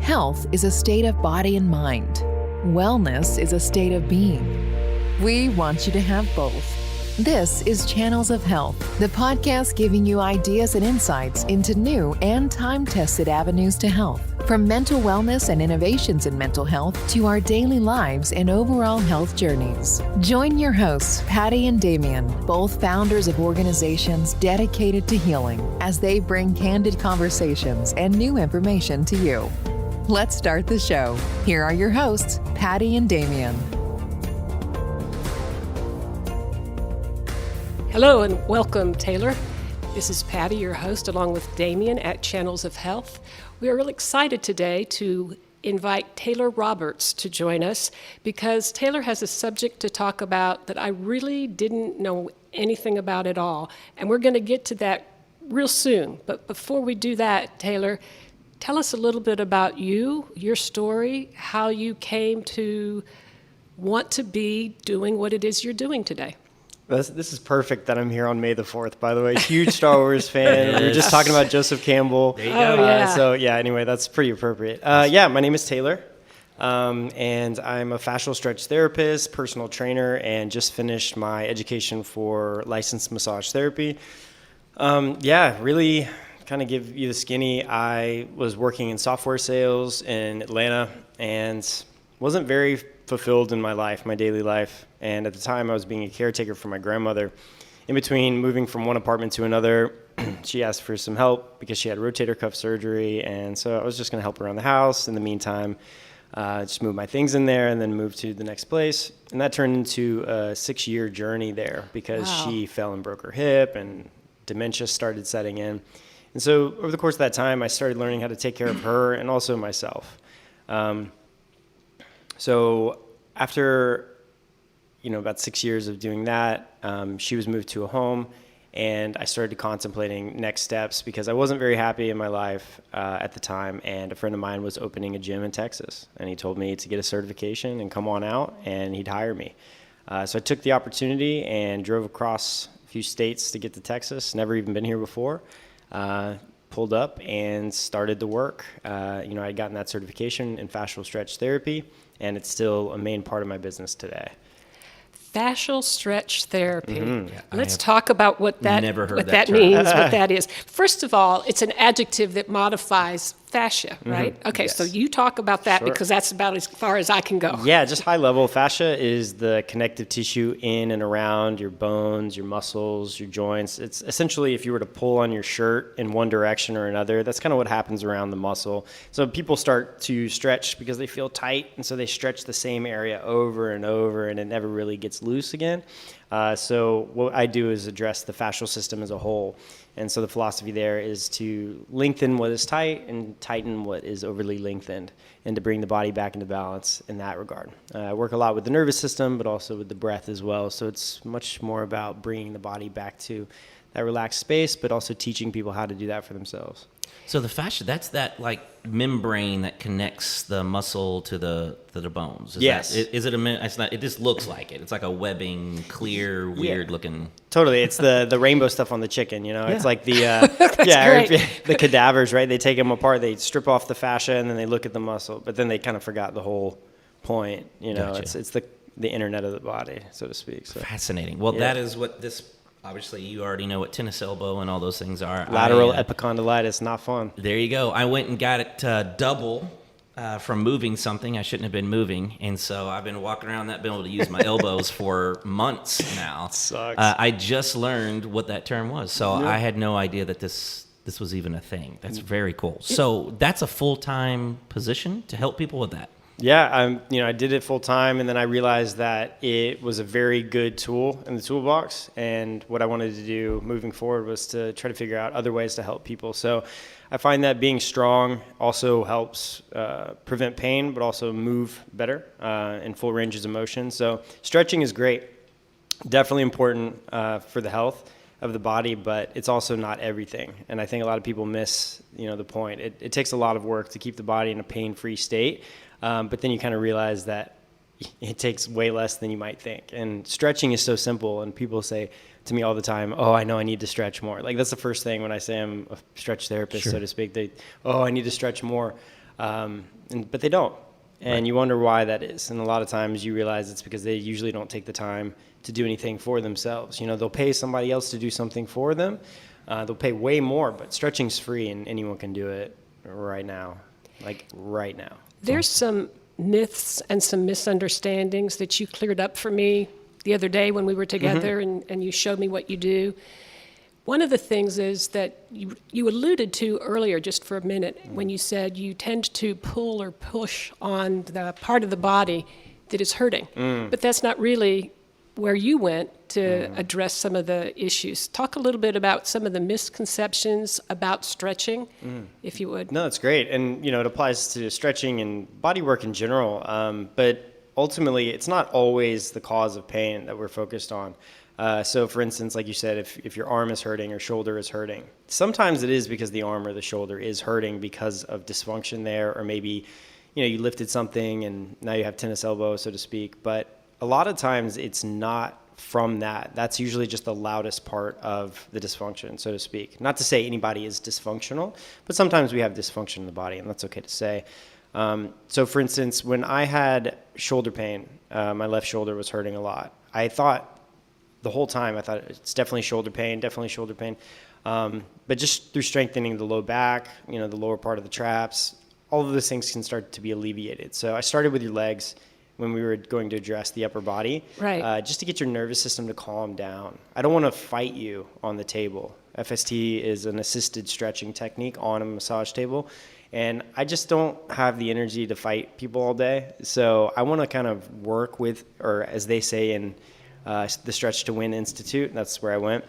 Health is a state of body and mind. Wellness is a state of being. We want you to have both. This is Channels of Health, the podcast giving you ideas and insights into new and time-tested avenues to health. From mental wellness and innovations in mental health to our daily lives and overall health journeys. Join your hosts, Patty and Damien, both founders of organizations dedicated to healing, as they bring candid conversations and new information to you. Let's start the show. Here are your hosts, Patty and Damien. Hello and welcome, Taylor. This is Patty, your host, along with Damien at Channels of Health. We are really excited today to invite Taylor Roberts to join us because Taylor has a subject to talk about that I really didn't know anything about at all. And we're going to get to that real soon. But before we do that, Taylor, tell us a little bit about you, your story, how you came to want to be doing what it is you're doing today. This is perfect that I'm here on May the 4th, by the way. Huge Star Wars fan. We were just talking about Joseph Campbell. There you go. Anyway, that's pretty appropriate. My name is Taylor, and I'm a fascial stretch therapist, personal trainer, and just finished my education for licensed massage therapy. Really kind of give you the skinny. I was working in software sales in Atlanta and wasn't very fulfilled in my life, my daily life. And at the time, I was being a caretaker for my grandmother. In between moving from one apartment to another, she asked for some help because she had rotator cuff surgery. And so I was just going to help her around the house. In the meantime, just move my things in there and then move to the next place. And that turned into a 6-year journey there because she fell and broke her hip and dementia started setting in. And so over the course of that time, I started learning how to take care of her and also myself. So after, about 6 years of doing that, she was moved to a home, and I started contemplating next steps because I wasn't very happy in my life at the time, and a friend of mine was opening a gym in Texas, and he told me to get a certification and come on out, and he'd hire me. So I took the opportunity and drove across a few states to get to Texas, never even been here before. Pulled up and started the work. I'd gotten that certification in fascial stretch therapy, and it's still a main part of my business today. Fascial stretch therapy. Mm-hmm. Yeah, Let's talk about what that means, what that is. First of all, it's an adjective that modifies fascia, right? Mm-hmm. Okay, yes. So you talk about that because that's about as far as I can go. Yeah, just high level. Fascia is the connective tissue in and around your bones, your muscles, your joints. It's essentially if you were to pull on your shirt in one direction or another, that's kind of what happens around the muscle. So people start to stretch because they feel tight, and so they stretch the same area over and over, and it never really gets loose again. So what I do is address the fascial system as a whole. And so the philosophy there is to lengthen what is tight and tighten what is overly lengthened, and to bring the body back into balance in that regard. I work a lot with the nervous system, but also with the breath as well. So it's much more about bringing the body back to that relaxed space, but also teaching people how to do that for themselves. So the fascia, that's that like membrane that connects the muscle to the bones. Is it it's not, it just looks like it. It's like a webbing, clear, weird looking. Totally. It's the rainbow stuff on the chicken, It's like the, the cadavers, right? They take them apart, they strip off the fascia, and then they look at the muscle, but then they kind of forgot the whole point, Gotcha. It's the internet of the body, so to speak. So. Fascinating. Well, that is what this. Obviously, you already know what tennis elbow and all those things are. Lateral epicondylitis, not fun. There you go. I went and got it double from moving something I shouldn't have been moving. And so I've been walking around not being able to use my elbows for months now. Sucks. I just learned what that term was. So I had no idea that this was even a thing. That's very cool. So that's a full-time position to help people with that. Yeah, I did it full time, and then I realized that it was a very good tool in the toolbox. And what I wanted to do moving forward was to try to figure out other ways to help people. So I find that being strong also helps prevent pain, but also move better in full ranges of motion. So stretching is great, definitely important for the health of the body, but it's also not everything. And I think a lot of people miss, the point. It takes a lot of work to keep the body in a pain-free state. But then you kind of realize that it takes way less than you might think. And stretching is so simple. And people say to me all the time, oh, I know I need to stretch more. Like that's the first thing when I say I'm a stretch therapist, so to speak. I need to stretch more. But they don't. And you wonder why that is. And a lot of times you realize it's because they usually don't take the time to do anything for themselves. They'll pay somebody else to do something for them. They'll pay way more, but stretching's free and anyone can do it right now. Like right now. There's some myths and some misunderstandings that you cleared up for me the other day when we were together and you showed me what you do. One of the things is that you alluded to earlier, just for a minute, when you said you tend to pull or push on the part of the body that is hurting. But that's not really where you went to address some of the issues. Talk a little bit about some of the misconceptions about stretching, if you would. No, that's great. And, it applies to stretching and body work in general. But ultimately, it's not always the cause of pain that we're focused on. So for instance, like you said, if your arm is hurting or shoulder is hurting, sometimes it is because the arm or the shoulder is hurting because of dysfunction there, or maybe, you lifted something and now you have tennis elbow, so to speak. But a lot of times it's not from that. That's usually just the loudest part of the dysfunction, so to speak. Not to say anybody is dysfunctional, but sometimes we have dysfunction in the body, and that's okay to say. So for instance, when I had shoulder pain, my left shoulder was hurting a lot. The whole time I thought it's definitely shoulder pain. But just through strengthening the low back, the lower part of the traps, all of those things can start to be alleviated. So I started with your legs when we were going to address the upper body, just to get your nervous system to calm down. I don't want to fight you on the table. FST is an assisted stretching technique on a massage table. And I just don't have the energy to fight people all day. So I want to kind of work with, or as they say in the Stretch to Win Institute, that's where I went.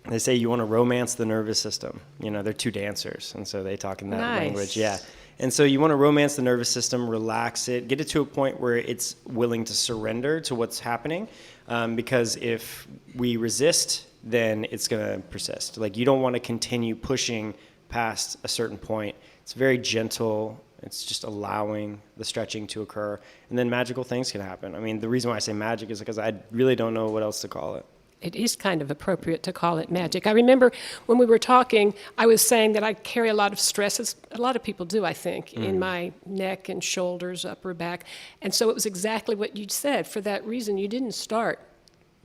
They say you want to romance the nervous system. They're two dancers, and so they talk in that language. Yeah. And so you want to romance the nervous system, relax it, get it to a point where it's willing to surrender to what's happening. Because if we resist, then it's going to persist. Like, you don't want to continue pushing past a certain point. It's very gentle. It's just allowing the stretching to occur, and then magical things can happen. I mean, the reason why I say magic is because I really don't know what else to call it. It is kind of appropriate to call it magic. I remember when we were talking, I was saying that I carry a lot of stress, as a lot of people do, I think, in my neck and shoulders, upper back. And so it was exactly what you said. For that reason, you didn't start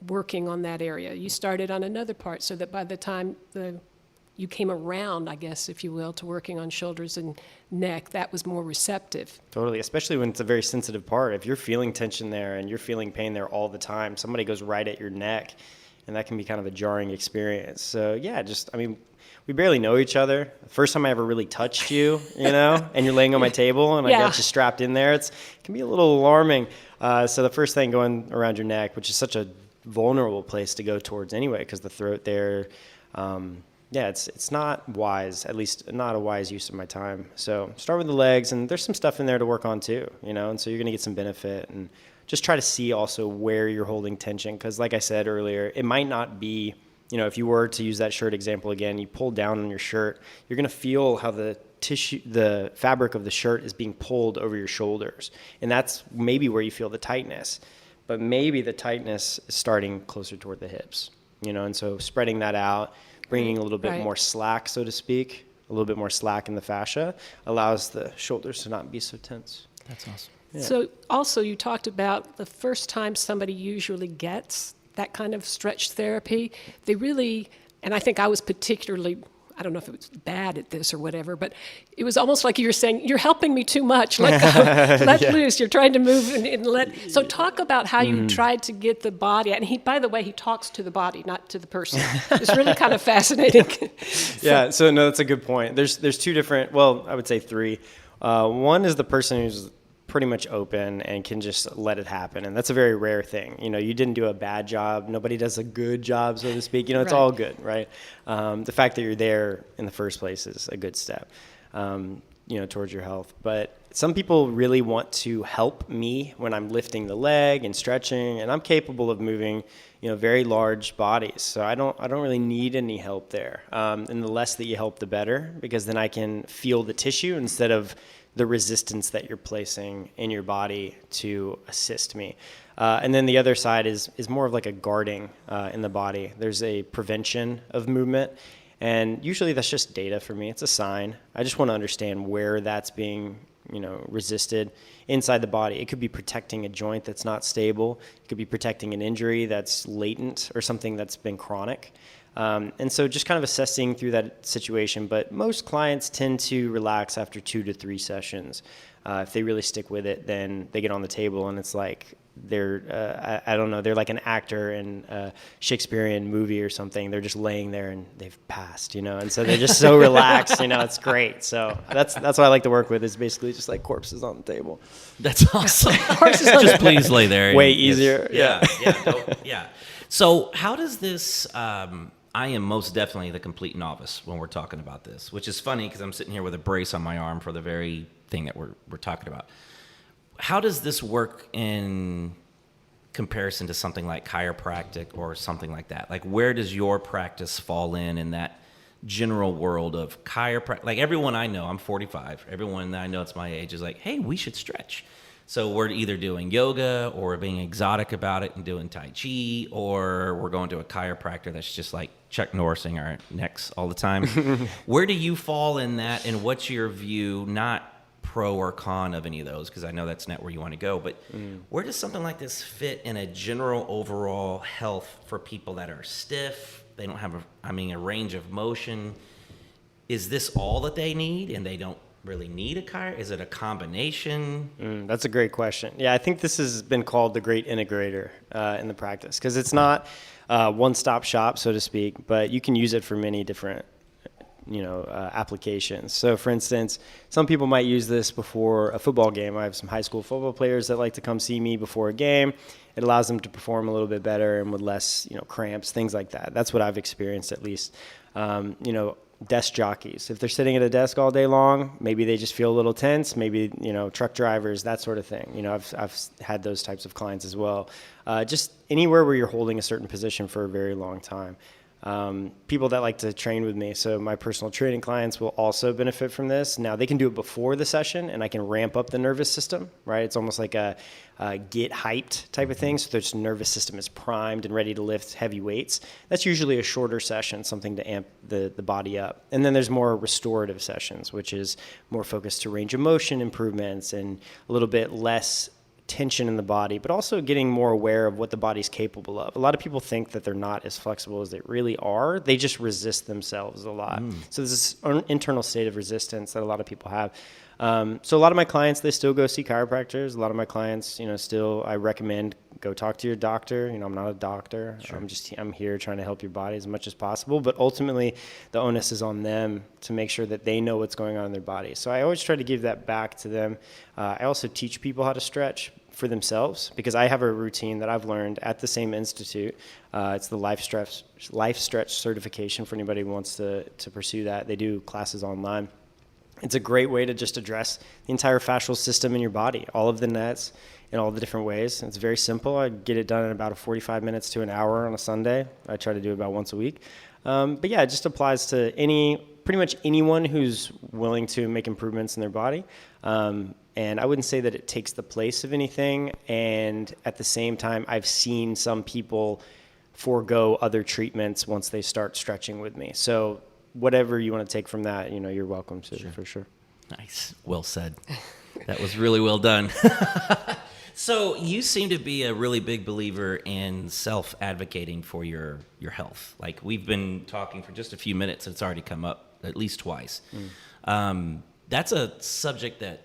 working on that area. You started on another part, so that by the time you came around, I guess, if you will, to working on shoulders and neck, that was more receptive. Totally, especially when it's a very sensitive part. If you're feeling tension there and you're feeling pain there all the time, somebody goes right at your neck, and that can be kind of a jarring experience. So yeah, we barely know each other. The first time I ever really touched you, and you're laying on my table and I got you strapped in there, it can be a little alarming. So the first thing going around your neck, which is such a vulnerable place to go towards anyway, because the throat there, it's not wise, at least not a wise use of my time. So start with the legs, and there's some stuff in there to work on too, and so you're going to get some benefit. And just try to see also where you're holding tension, because like I said earlier, it might not be, if you were to use that shirt example again, you pull down on your shirt, you're going to feel how the fabric of the shirt is being pulled over your shoulders. And that's maybe where you feel the tightness. But maybe the tightness is starting closer toward the hips, and so spreading that out, bringing a little bit more slack, so to speak, a little bit more slack in the fascia allows the shoulders to not be so tense. That's awesome. Yeah. So also you talked about the first time somebody usually gets that kind of stretch therapy, they really, and I think I was particularly, I don't know if it was bad at this or whatever, but it was almost like you were saying, you're helping me too much, let go, let loose, you're trying to move and let, so talk about how you tried to get the body, and by the way, he talks to the body, not to the person. It's really kind of fascinating. Yeah, so no, that's a good point. There's two different, well, I would say three. One is the person who's pretty much open and can just let it happen, and that's a very rare thing. You didn't do a bad job, nobody does a good job, so to speak. It's all good, right? The fact that you're there in the first place is a good step towards your health. But some people really want to help me when I'm lifting the leg and stretching, and I'm capable of moving very large bodies, so I don't really need any help there. And the less that you help, the better, because then I can feel the tissue instead of the resistance that you're placing in your body to assist me. And then the other side is more of like a guarding in the body. There's a prevention of movement, and usually that's just data for me. It's a sign. I just want to understand where that's being resisted inside the body. It could be protecting a joint that's not stable. It could be protecting an injury that's latent or something that's been chronic. And so just kind of assessing through that situation. But most clients tend to relax after 2 to 3 sessions. If they really stick with it, then they get on the table and it's like they're, I don't know, they're like an actor in a Shakespearean movie or something. They're just laying there and they've passed, and so they're just so relaxed, it's great. So that's what I like to work with, is basically just like corpses on the table. That's awesome. Just please lay there. Way easier. Yeah. So how does this, I am most definitely the complete novice when we're talking about this, which is funny because I'm sitting here with a brace on my arm for the very thing that we're talking about. How does this work in comparison to something like chiropractic or something like that? Like, where does your practice fall in that general world of chiropractic? Like, everyone I know, I'm 45, everyone that I know that's my age is like, hey, we should stretch. So we're either doing yoga or being exotic about it and doing Tai Chi, or we're going to a chiropractor that's just like Chuck Norrising our necks all the time. Where do you fall in that, and what's your view, not pro or con of any of those, because I know that's not where you want to go, but where does something like this fit in a general overall health for people that are stiff? They don't have a range of motion. Is this all that they need and they don't really need a chiro? Is it a combination? That's a great question. Yeah, I think this has been called the great integrator in the practice, because it's not one-stop shop, so to speak, but you can use it for many different applications. So for instance, some people might use this before a football game. I have some high school football players that like to come see me before a game. It allows them to perform a little bit better and with less, cramps, things like that. That's what I've experienced, at least. Desk jockeys, if they're sitting at a desk all day long, maybe they just feel a little tense. Maybe, truck drivers, that sort of thing. I've had those types of clients as well. Just anywhere where you're holding a certain position for a very long time. People that like to train with me, so my personal training clients will also benefit from this. Now, they can do it before the session, and I can ramp up the nervous system, right? It's almost like a get hyped type of thing, so their nervous system is primed and ready to lift heavy weights. That's usually a shorter session, something to amp the body up. And then there's more restorative sessions, which is more focused to range of motion improvements and a little bit less tension in the body, but also getting more aware of what the body's capable of. A lot of people think that they're not as flexible as they really are. They just resist themselves a lot. So there's this internal state of resistance that a lot of people have. So a lot of my clients, they still go see chiropractors. A lot of my clients, still I recommend go talk to your doctor. I'm not a doctor. Sure. I'm here trying to help your body as much as possible. But ultimately, the onus is on them to make sure that they know what's going on in their body. So I always try to give that back to them. I also teach people how to stretch for themselves, because I have a routine that I've learned at the same institute. It's the Life Stretch certification for anybody who wants to pursue that. They do classes online. It's a great way to just address the entire fascial system in your body, all of the nets in all the different ways. It's very simple. I get it done in about 45 minutes to an hour on a Sunday. I try to do it about once a week. But yeah, it just applies to pretty much anyone who's willing to make improvements in their body. And I wouldn't say that it takes the place of anything. And at the same time, I've seen some people forego other treatments once they start stretching with me. So whatever you want to take from that, you're welcome to, for sure. Nice. Well said. That was really well done. So you seem to be a really big believer in self-advocating for your health. Like, we've been talking for just a few minutes, and it's already come up at least twice. That's a subject that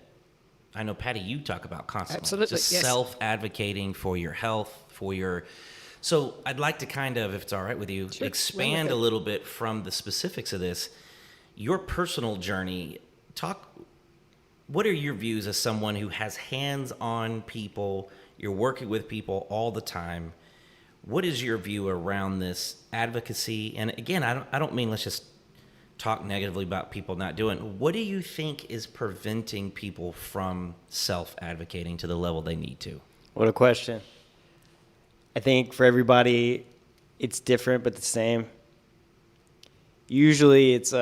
I know, Patty, you talk about constantly. Absolutely, Just yes. self-advocating for your health, So I'd like to kind of, if it's all right with you, expand a little bit from the specifics of this. Your personal journey, what are your views as someone who has hands-on people, you're working with people all the time? What is your view around this advocacy? And again, I don't mean let's just talk negatively about people not doing it. What do you think is preventing people from self-advocating to the level they need to? What a question. I think for everybody, it's different but the same. Usually it's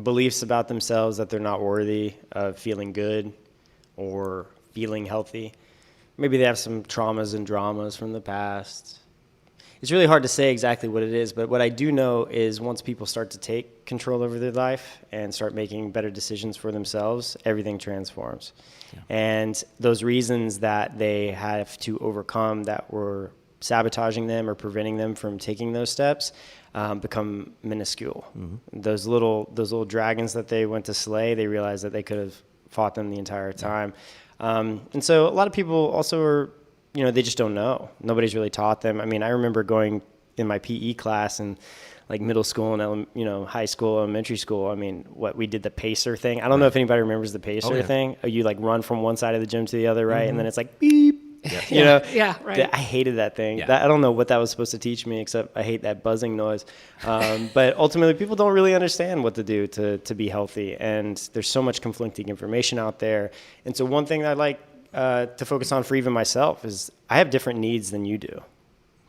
beliefs about themselves that they're not worthy of feeling good or feeling healthy. Maybe they have some traumas and dramas from the past. it's really hard to say exactly what it is, but what I do know is once people start to take control over their life and start making better decisions for themselves, everything transforms. Yeah. And those reasons that they have to overcome that were sabotaging them or preventing them from taking those steps become minuscule. Mm-hmm. Those little dragons that they went to slay, they realized that they could have fought them the entire time. And so a lot of people also are, they just don't know. Nobody's really taught them. I mean, I remember going in my PE class and like middle school and high school, elementary school. I mean, we did the pacer thing. I don't know if anybody remembers the pacer thing. You like run from one side of the gym to the other, right? Mm-hmm. And then it's like beep. Yeah. Yeah, right. I hated that thing. Yeah. I don't know what that was supposed to teach me, except I hate that buzzing noise. But ultimately, people don't really understand what to do to be healthy. And there's so much conflicting information out there. And so one thing that I like to focus on for even myself is I have different needs than you do.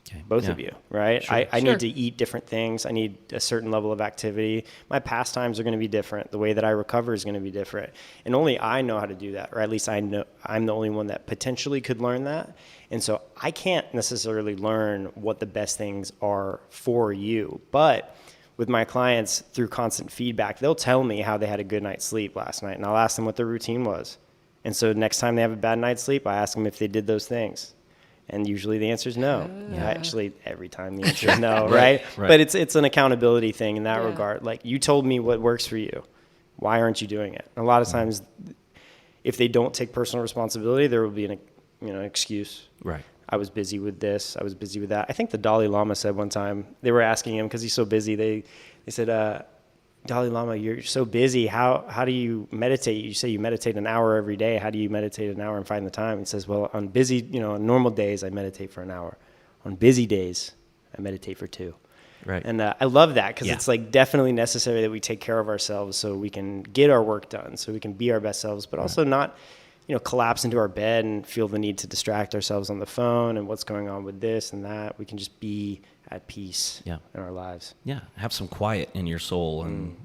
Okay. Both of you, right? Sure. I need to eat different things. I need a certain level of activity. My pastimes are going to be different. The way that I recover is going to be different. And only I know how to do that, or at least I know I'm the only one that potentially could learn that. And so I can't necessarily learn what the best things are for you. But with my clients, through constant feedback, they'll tell me how they had a good night's sleep last night, and I'll ask them what their routine was. And so next time they have a bad night's sleep, I ask them if they did those things. And usually the answer is no. Actually, every time the answer is no, right? But it's an accountability thing in that regard. Like, you told me what works for you. Why aren't you doing it? And a lot of times, if they don't take personal responsibility, there will be an excuse. Right. I was busy with this. I was busy with that. I think the Dalai Lama said one time, they were asking him, because he's so busy, they said, Dalai Lama, you're so busy. How do you meditate? You say you meditate an hour every day. How do you meditate an hour and find the time? He says, well, on on normal days, I meditate for an hour. On busy days, I meditate for 2. Right. And I love that, because it's like definitely necessary that we take care of ourselves so we can get our work done, so we can be our best selves, but also not, collapse into our bed and feel the need to distract ourselves on the phone and what's going on with this and that. We can just be at peace in our lives. Yeah, have some quiet in your soul, and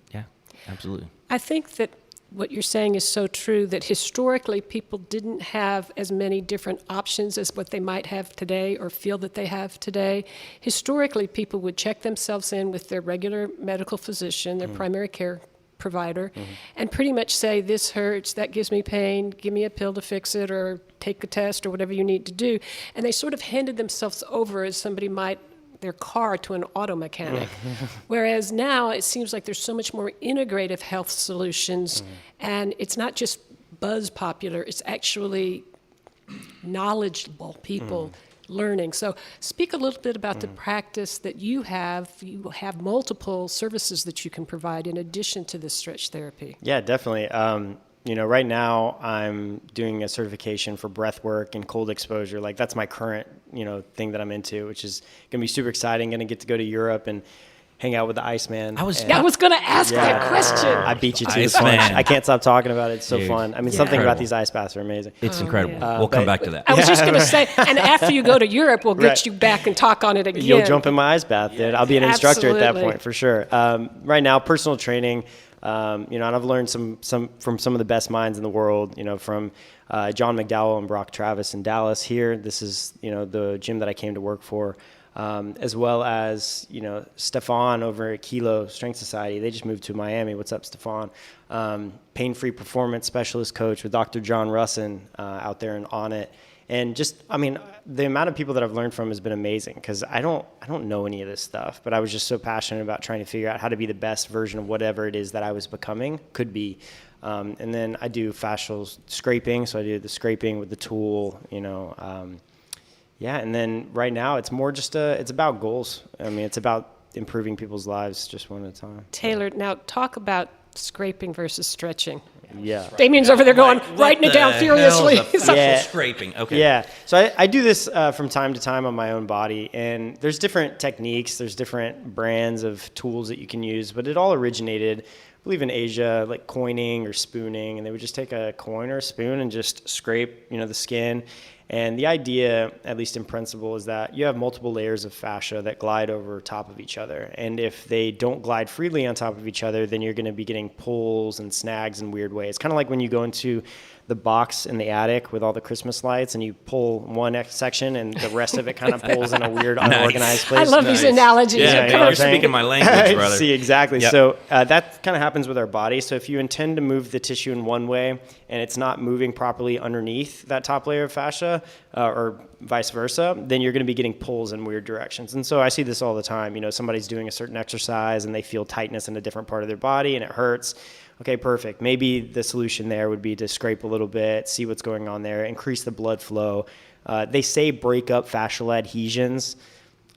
absolutely. I think that what you're saying is so true, that historically people didn't have as many different options as what they might have today or feel that they have today. Historically, people would check themselves in with their regular medical physician, their primary care provider, and pretty much say, this hurts, that gives me pain, give me a pill to fix it, or take a test, or whatever you need to do. And they sort of handed themselves over as somebody might their car to an auto mechanic. Whereas now it seems like there's so much more integrative health solutions, and it's not just buzz popular, it's actually knowledgeable people learning. So speak a little bit about the practice that you have. You have multiple services that you can provide in addition to the stretch therapy. Yeah, definitely. Right now I'm doing a certification for breath work and cold exposure. Like, that's my current, thing that I'm into, which is going to be super exciting. Going to get to go to Europe and hang out with the Iceman. I was going to ask that question. I beat you to the punch. I can't stop talking about it. It's so fun. I mean, something about these ice baths are amazing. It's incredible. We'll come back to that. I was just going to say, and after you go to Europe, we'll get you back and talk on it again. You'll jump in my ice bath, dude. I'll be an instructor at that point for sure. Right now, personal training. And I've learned some from some of the best minds in the world, from John McDowell and Brock Travis in Dallas here. This is, the gym that I came to work for, as well as, Stefan over at Kilo Strength Society. They just moved to Miami. What's up, Stefan? Pain-free performance specialist coach with Dr. John Russin out there in On It. And just, the amount of people that I've learned from has been amazing, because I don't know any of this stuff, but I was just so passionate about trying to figure out how to be the best version of whatever it is that I was becoming, could be. And then I do fascial scraping, so I do the scraping with the tool, and then right now it's more just it's about goals. It's about improving people's lives just one at a time. Taylor, now talk about scraping versus stretching. Yeah. Damien's over there going, writing it down furiously. Scraping. Okay. Yeah. So I do this from time to time on my own body, and there's different techniques, there's different brands of tools that you can use, but it all originated, I believe, in Asia, like coining or spooning, and they would just take a coin or a spoon and just scrape, the skin. And the idea, at least in principle, is that you have multiple layers of fascia that glide over top of each other. And if they don't glide freely on top of each other, then you're going to be getting pulls and snags in weird ways. Kind of like when you go into the box in the attic with all the Christmas lights and you pull one section and the rest of it kind of pulls in a weird, unorganized place. I love these analogies. Yeah, you know you're speaking my language, brother. See, exactly. Yep. So that kind of happens with our body. So if you intend to move the tissue in one way and it's not moving properly underneath that top layer of fascia or vice versa, then you're going to be getting pulls in weird directions. And so I see this all the time. You know, somebody's doing a certain exercise and they feel tightness in a different part of their body and it hurts. Okay, perfect. Maybe the solution there would be to scrape a little bit, see what's going on there, increase the blood flow. They say break up fascial adhesions.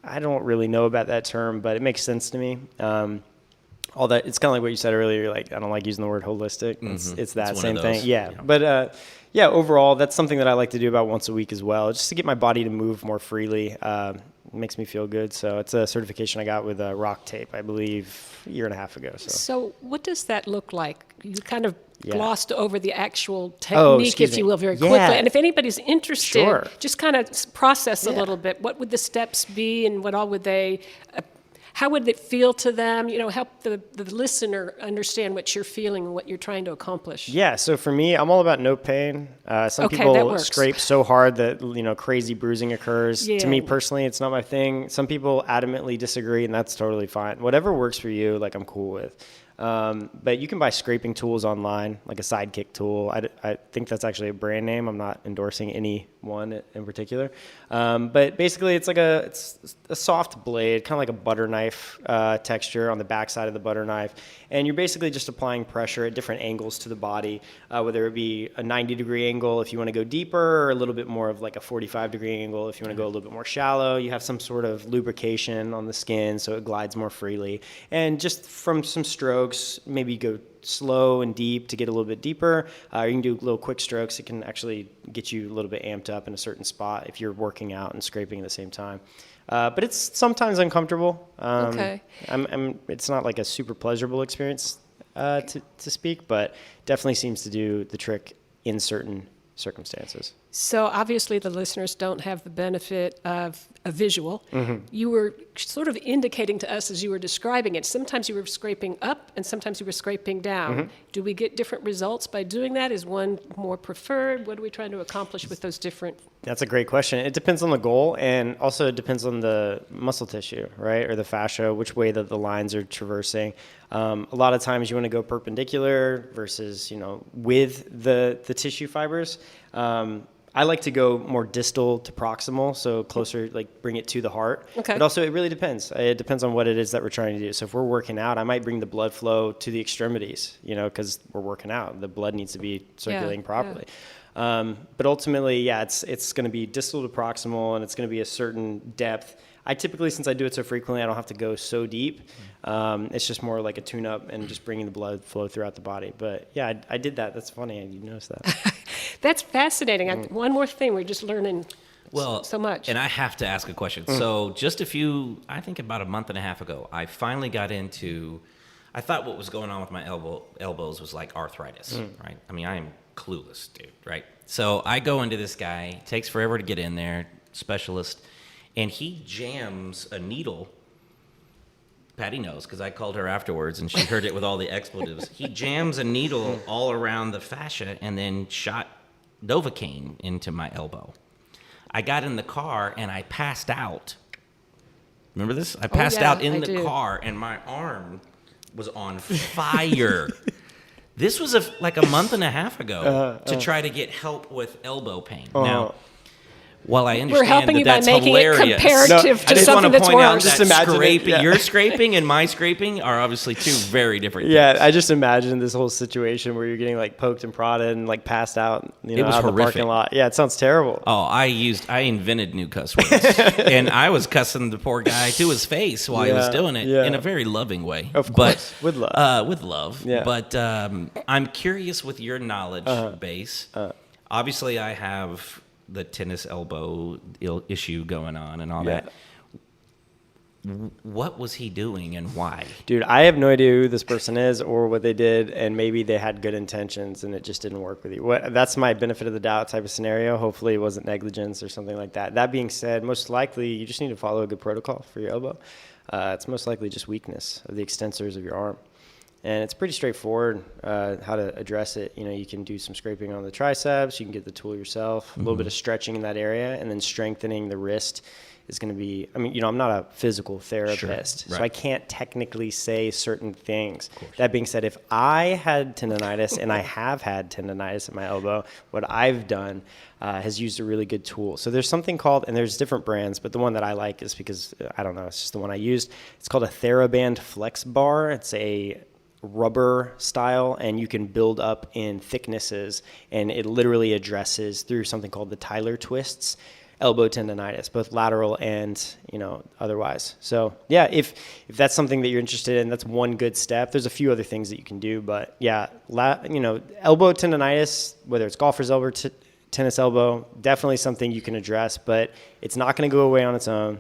I don't really know about that term, but it makes sense to me. All that, it's kind of like what you said earlier. Like, I don't like using the word holistic. It's that same thing. Yeah. But yeah, overall, that's something that I like to do about once a week as well, just to get my body to move more freely. It makes me feel good. So it's a certification I got with rock tape, I believe, a year and a half ago. So what does that look like? You kind of glossed over the actual Oh, technique, excuse if you me. will, very quickly. Yeah. And if anybody's interested, Sure. just kind of process a Yeah. little bit. What would the steps be, and what all would they? How would it feel to them? You know, help the listener understand what you're feeling and what you're trying to accomplish. Yeah, so for me, I'm all about no pain. Some Okay, that people works. scrape so hard that, you know, crazy bruising occurs. Yeah. To me personally, it's not my thing. Some people adamantly disagree, and that's totally fine. Whatever works for you, like, I'm cool with. But you can buy scraping tools online, like a Sidekick tool. I think that's actually a brand name. I'm not endorsing any one in particular. But basically, it's a soft blade, kind of like a butter knife texture on the backside of the butter knife. And you're basically just applying pressure at different angles to the body, whether it be a 90-degree angle if you want to go deeper, or a little bit more of like a 45-degree angle if you want to go a little bit more shallow. You have some sort of lubrication on the skin so it glides more freely. And just from some strokes, maybe go slow and deep to get a little bit deeper. You can do little quick strokes. It can actually get you a little bit amped up in a certain spot if you're working out and scraping at the same time. But it's sometimes uncomfortable. Okay. It's not like a super pleasurable experience to speak, but definitely seems to do the trick in certain circumstances. So obviously the listeners don't have the benefit of a visual. Mm-hmm. You were sort of indicating to us as you were describing it, sometimes you were scraping up and sometimes you were scraping down. Mm-hmm. Do we get different results by doing that? Is one more preferred? What are we trying to accomplish with those different? That's a great question. It depends on the goal, and also it depends on the muscle tissue, right, or the fascia, which way that the lines are traversing. A lot of times you want to go perpendicular versus, you know, with the tissue fibers. I like to go more distal to proximal, so closer, like bring it to the heart. Okay. But also it really depends. It depends on what it is that we're trying to do. So if we're working out, I might bring the blood flow to the extremities, you know, because we're working out. The blood needs to be circulating properly. But ultimately, yeah, it's going to be distal to proximal, and it's going to be a certain depth. I typically, since I do it so frequently, I don't have to go so deep. It's just more like a tune-up and just bringing the blood flow throughout the body. But yeah, I did that. That's funny. You noticed that. That's fascinating. One more thing, we're just learning so much. And I have to ask a question. So just I think about a month and a half ago, I finally got into, I thought what was going on with my elbows was like arthritis, right? I mean, I am clueless, dude, right? So I go into this guy, takes forever to get in there, specialist, and he jams a needle. Patty knows because I called her afterwards and she heard it with all the expletives. He jams a needle all around the fascia and then shot Novocaine into my elbow. I got in the car and I passed out. Remember this? I passed out in the car and my arm was on fire. This was like a month and a half ago to try to get help with elbow pain. Now, while I understand we're helping you that's by making hilarious, it comparative to something that's worse. Just imagine it, your scraping and my scraping are obviously two very different things. Yeah, I just imagine this whole situation where you're getting like poked and prodded and like passed out, you know, was out in the horrific. parking lot. Yeah, it sounds terrible. Oh, I invented new cuss words. And I was cussing the poor guy to his face while he was doing it in a very loving way. Of course, with love. With love. Yeah. But I'm curious with your knowledge base. Obviously, I have the tennis elbow issue going on and all that. what was he doing and why? Dude, I have no idea who this person is or what they did, and maybe they had good intentions and it just didn't work with you. That's my benefit of the doubt type of scenario. Hopefully it wasn't negligence or something like that. That being said, most likely you just need to follow a good protocol for your elbow. It's most likely just weakness of the extensors of your arm. And it's pretty straightforward how to address it. You can do some scraping on the triceps. You can get the tool yourself, a little bit of stretching in that area, and then strengthening the wrist is going to be, I'm not a physical therapist, Sure, right. so I can't technically say certain things. That being said, if I had tendonitis, and I have had tendonitis in my elbow, what I've done has used a really good tool. So there's something called, and there's different brands, but the one that I like is because, I don't know, it's just the one I used. It's called a TheraBand Flex Bar. It's a rubber style, and you can build up in thicknesses, and it literally addresses through something called the Tyler twists elbow tendonitis, both lateral and otherwise. So yeah, if that's something that you're interested in, that's one good step. There's a few other things that you can do, but yeah, elbow tendonitis, whether it's golfer's elbow, tennis elbow, definitely something you can address, but it's not going to go away on its own.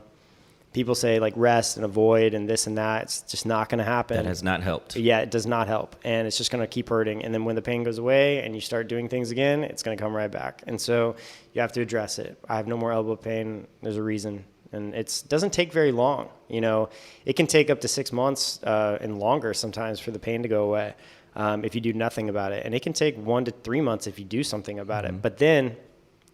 People say like rest and avoid and this and that. It's just not going to happen. That has not helped. Yeah, it does not help. And it's just going to keep hurting. And then when the pain goes away and you start doing things again, it's going to come right back. And so you have to address it. I have no more elbow pain. There's a reason. And it doesn't take very long. It can take up to 6 months and longer sometimes for the pain to go away if you do nothing about it. And it can take 1 to 3 months if you do something about it. But then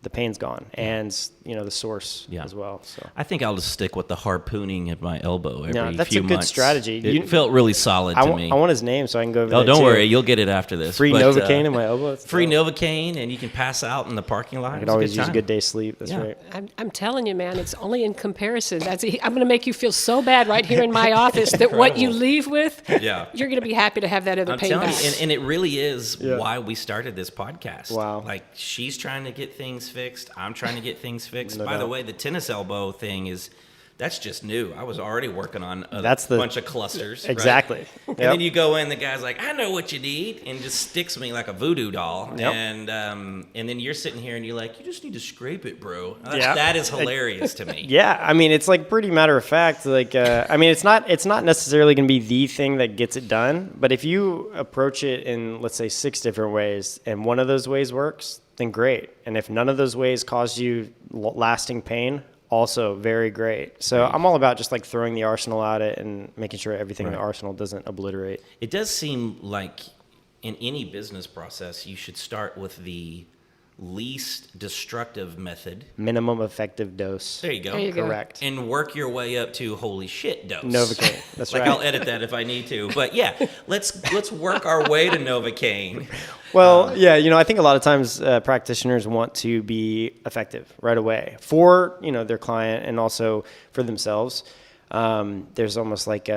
the pain's gone, and the source as well. So I think I'll just stick with the harpooning at my elbow every few months. That's a good strategy. It felt really solid to me. I want his name so I can go over there. Oh, don't too. worry, you'll get it after this. Free Novocaine in my elbow. Free Novocaine, and you can pass out in the parking lot. I can always use a good day's sleep. That's right. I'm telling you, man, it's only in comparison. I'm going to make you feel so bad right here in my office that what you leave with, you're going to be happy to have that other pain back. And it really is why we started this podcast. Wow. Like, she's trying to get things fixed. I'm trying to get things fixed. No By the doubt. way, the tennis elbow thing that's just new. I was already working on a bunch of clusters. Exactly. Right? Yep. And then you go in, the guy's like, I know what you need, and just sticks me like a voodoo doll. Yep. And then you're sitting here and you're like, you just need to scrape it, bro. Yeah. That is hilarious to me. Yeah, it's like pretty matter of fact. Like, it's not necessarily going to be the thing that gets it done, but if you approach it in, let's say, 6 different ways, and one of those ways works, then great. And if none of those ways cause you lasting pain, also very great. So I'm all about just like throwing the arsenal at it and making sure everything in the arsenal doesn't obliterate. It does seem like in any business process, you should start with the least destructive method. Minimum effective dose. There you go. There you go. Correct. And work your way up to holy shit dose. Novocaine. That's like right. I'll edit that if I need to. But yeah, let's work our way to Novocaine. Well, I think a lot of times practitioners want to be effective right away for, their client and also for themselves. There's almost like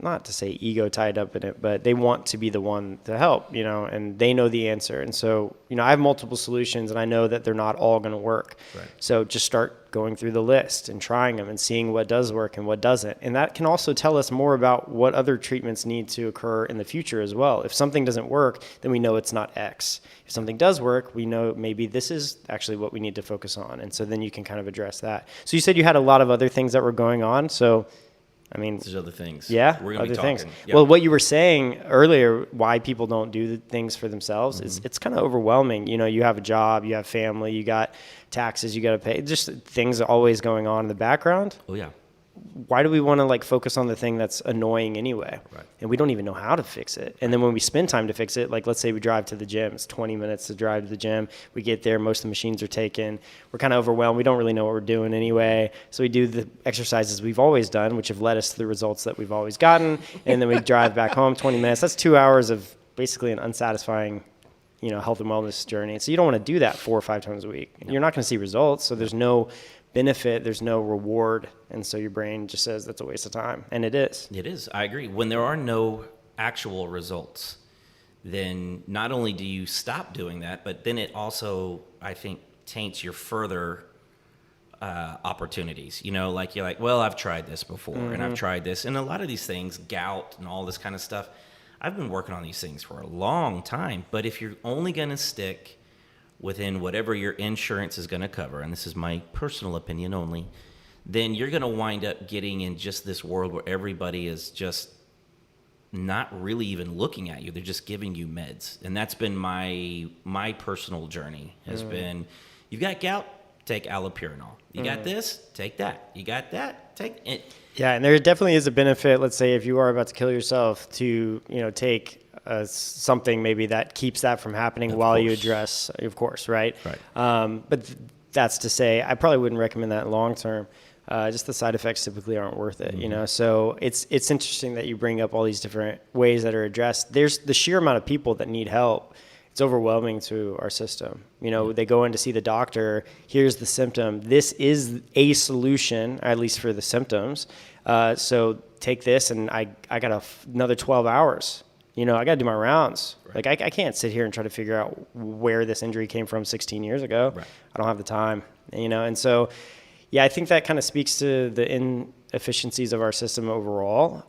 not to say ego tied up in it, but they want to be the one to help, and they know the answer. And so, I have multiple solutions and I know that they're not all going to work. Right. So just start going through the list and trying them and seeing what does work and what doesn't. And that can also tell us more about what other treatments need to occur in the future as well. If something doesn't work, then we know it's not X. If something does work, we know maybe this is actually what we need to focus on. And so then you can kind of address that. So you said you had a lot of other things that were going on. So There's other things. Yeah, we're gonna other be talking. things. Yep. Well, what you were saying earlier, why people don't do the things for themselves, it's kind of overwhelming. You have a job, you have family, you got taxes, you got to pay. Just things always going on in the background. Oh yeah. Why do we want to focus on the thing that's annoying anyway? Right. And we don't even know how to fix it. And then when we spend time to fix it, like let's say we drive to the gym, it's 20 minutes to drive to the gym. We get there, most of the machines are taken. We're kind of overwhelmed. We don't really know what we're doing anyway. So we do the exercises we've always done, which have led us to the results that we've always gotten. And then we drive back home 20 minutes. That's 2 hours of basically an unsatisfying health and wellness journey. And so you don't want to do that 4 or 5 times a week. No. You're not going to see results. So there's no benefit, there's no reward, and so your brain just says that's a waste of time, and it is. It is. I agree. When there are no actual results, then not only do you stop doing that, but then it also, I think, taints your further opportunities. Like you're like, well, I've tried this before, and I've tried this, and a lot of these things, gout and all this kind of stuff, I've been working on these things for a long time. But if you're only going to stick within whatever your insurance is going to cover, and this is my personal opinion only, then you're going to wind up getting in just this world where everybody is just not really even looking at you. They're just giving you meds. And that's been my personal journey has been, you've got gout, take allopurinol. You got this, take that. You got that, take it. Yeah, and there definitely is a benefit, let's say if you are about to kill yourself, to, take something maybe that keeps that from happening while you address, of course, right? Right. But that's to say, I probably wouldn't recommend that long term. Just the side effects typically aren't worth it, So it's interesting that you bring up all these different ways that are addressed. There's the sheer amount of people that need help. It's overwhelming to our system. They go in to see the doctor. Here's the symptom. This is a solution, at least for the symptoms. So take this, and I got another 12 hours. I got to do my rounds. Right. Like I can't sit here and try to figure out where this injury came from 16 years ago. Right. I don't have the time. And so. Yeah, I think that kind of speaks to the inefficiencies of our system overall,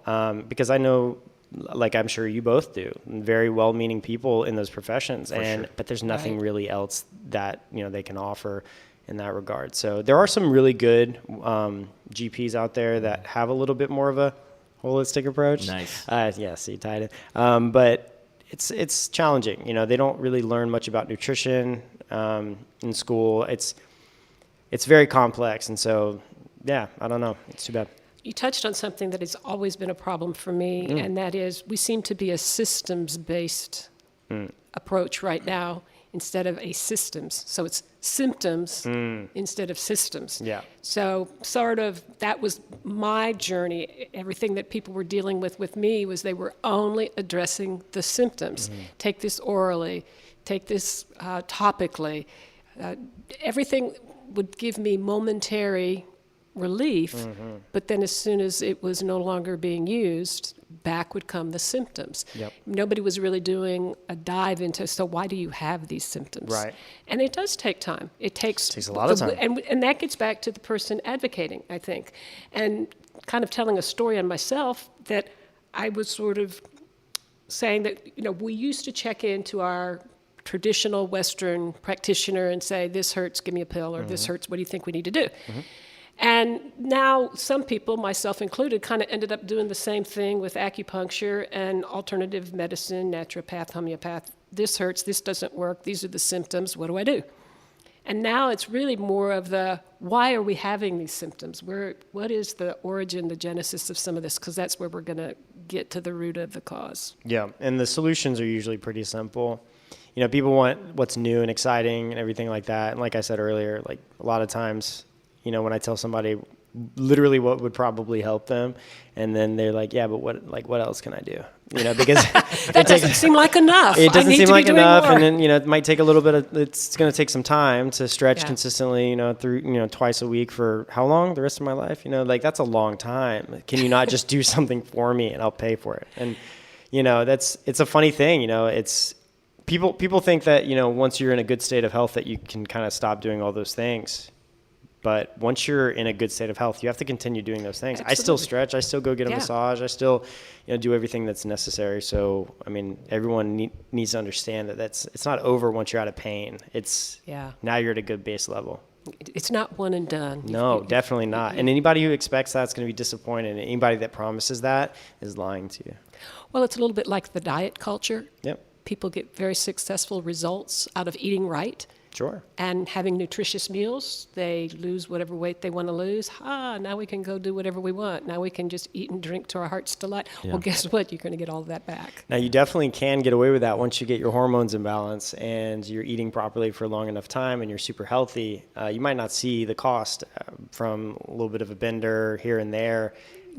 because I know, like I'm sure you both do, very well-meaning people in those professions, but there's nothing really else that they can offer in that regard. So there are some really good GPs out there that have a little bit more of a holistic approach. Nice. Yeah, see, tied in. But it's challenging. They don't really learn much about nutrition in school. It's very complex, and so, yeah, I don't know. It's too bad. You touched on something that has always been a problem for me, and that is we seem to be a systems-based approach right now instead of a systems. So it's symptoms instead of systems. Yeah. So sort of that was my journey. Everything that people were dealing with me was they were only addressing the symptoms. Take this orally, take this topically. Everything would give me momentary relief, but then as soon as it was no longer being used, back would come the symptoms. Yep. Nobody was really doing a dive into, so why do you have these symptoms? Right. And it does take time. It takes a lot of time. And that gets back to the person advocating, I think, and kind of telling a story on myself that I was sort of saying that, we used to check into our traditional Western practitioner and say, this hurts, give me a pill, or this hurts, what do you think we need to do? And now some people, myself included, kind of ended up doing the same thing with acupuncture and alternative medicine, naturopath, homeopath. This hurts, this doesn't work, these are the symptoms, what do I do? And now it's really more of the, why are we having these symptoms? What is the origin, the genesis of some of this? Because that's where we're going to get to the root of the cause. Yeah, and the solutions are usually pretty simple. People want what's new and exciting and everything like that. And like I said earlier, like a lot of times, when I tell somebody literally what would probably help them, and then they're like, yeah, but what else can I do? Because that doesn't seem like enough. It doesn't seem like enough. More. And then, it might take a little bit it's going to take some time to stretch consistently, through, twice a week for how long? The rest of my life? That's a long time. Can you not just do something for me and I'll pay for it? And, it's a funny thing, it's, People think that, once you're in a good state of health that you can kind of stop doing all those things. But once you're in a good state of health, you have to continue doing those things. Absolutely. I still stretch. I still go get a massage. I still, do everything that's necessary. So, everyone needs to understand that it's not over once you're out of pain. It's now you're at a good base level. It's not one and done. No, definitely not. And anybody who expects that's going to be disappointed. And anybody that promises that is lying to you. Well, it's a little bit like the diet culture. Yep. People get very successful results out of eating right. Sure. And having nutritious meals. They lose whatever weight they want to lose. Now we can go do whatever we want. Now we can just eat and drink to our heart's delight. Yeah. Well, guess what? You're going to get all of that back. Now, you definitely can get away with that once you get your hormones in balance and you're eating properly for a long enough time and you're super healthy. You might not see the cost from a little bit of a bender here and there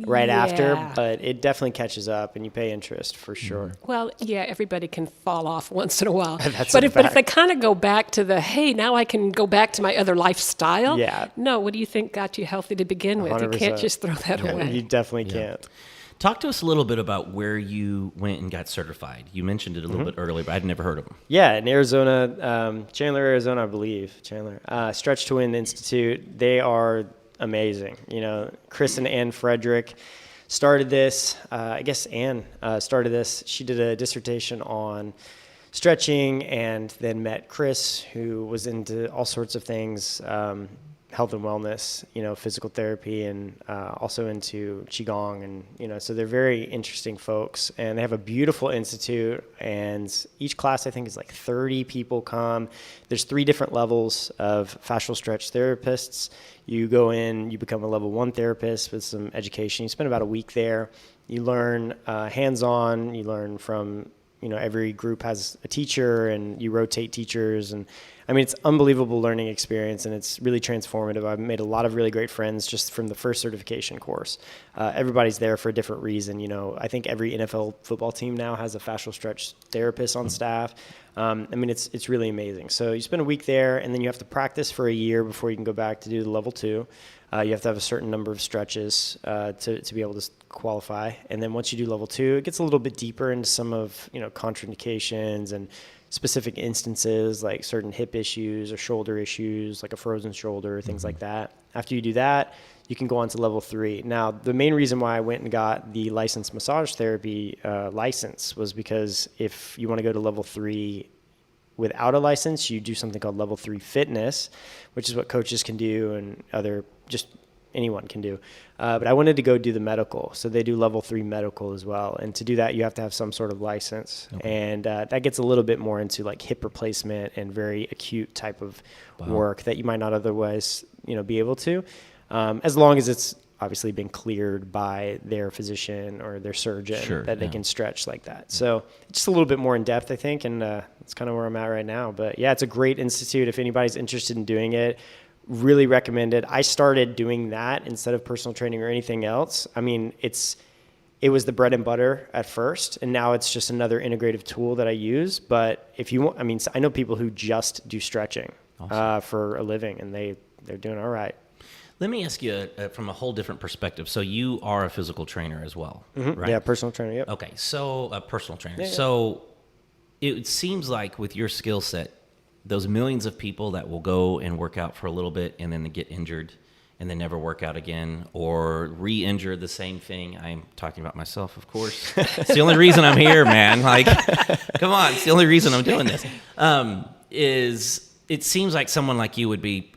right after, but it definitely catches up and you pay interest for sure. Well, everybody can fall off once in a while. But if they kind of go back to the, hey, now I can go back to my other lifestyle. Yeah. No, what do you think got you healthy to begin with? 100%. You can't just throw that away. You definitely can't. Talk to us a little bit about where you went and got certified. You mentioned it a little bit earlier, but I'd never heard of them. Yeah, in Arizona, Chandler, Arizona, I believe. Stretch to Win Institute. They are amazing. Chris and Ann Frederick started this. I guess Ann started this. She did a dissertation on stretching and then met Chris, who was into all sorts of things, health and wellness, physical therapy, and also into Qigong. And, so they're very interesting folks, and they have a beautiful institute, and each class I think is like 30 people come. There's 3 different levels of fascial stretch therapists. You go in, you become a level 1 therapist with some education. You spend about a week there. You learn hands-on, you learn from, every group has a teacher, and you rotate teachers. And I mean, it's unbelievable learning experience, and it's really transformative. I've made a lot of really great friends just from the first certification course. Everybody's there for a different reason. I think every NFL football team now has a fascial stretch therapist on staff. I mean, it's really amazing. So you spend a week there, and then you have to practice for a year before you can go back to do the level 2. You have to have a certain number of stretches to be able to qualify. And then once you do level 2, it gets a little bit deeper into some of, contraindications and specific instances like certain hip issues or shoulder issues, like a frozen shoulder, things like that. After you do that, you can go on to level 3. Now, the main reason why I went and got the licensed massage therapy license was because if you want to go to level 3 without a license, you do something called level 3 fitness, which is what coaches can do and just anyone can do. But I wanted to go do the medical. So they do level 3 medical as well. And to do that, you have to have some sort of license. Okay. And that gets a little bit more into like hip replacement and very acute type of work that you might not otherwise, be able to, as long as it's obviously been cleared by their physician or their surgeon they can stretch like that. So it's just a little bit more in depth, I think. And that's kind of where I'm at right now. But yeah, it's a great institute. If anybody's interested in doing it, really recommend it. I started doing that instead of personal training or anything else. I mean, it was the bread and butter at first, and now it's just another integrative tool that I use. But if you want, I mean, I know people who just do stretching for a living, and they're doing all right. Let me ask you from a whole different perspective. So you are a physical trainer as well, right? Yeah, personal trainer, yep. Okay, so a personal trainer. Yeah. So it seems like with your skill set, those millions of people that will go and work out for a little bit and then get injured and then never work out again or re-injure the same thing. I'm talking about myself, of course. It's the only reason I'm here, man. Like, come on. It's the only reason I'm doing this. Is it seems like someone like you would be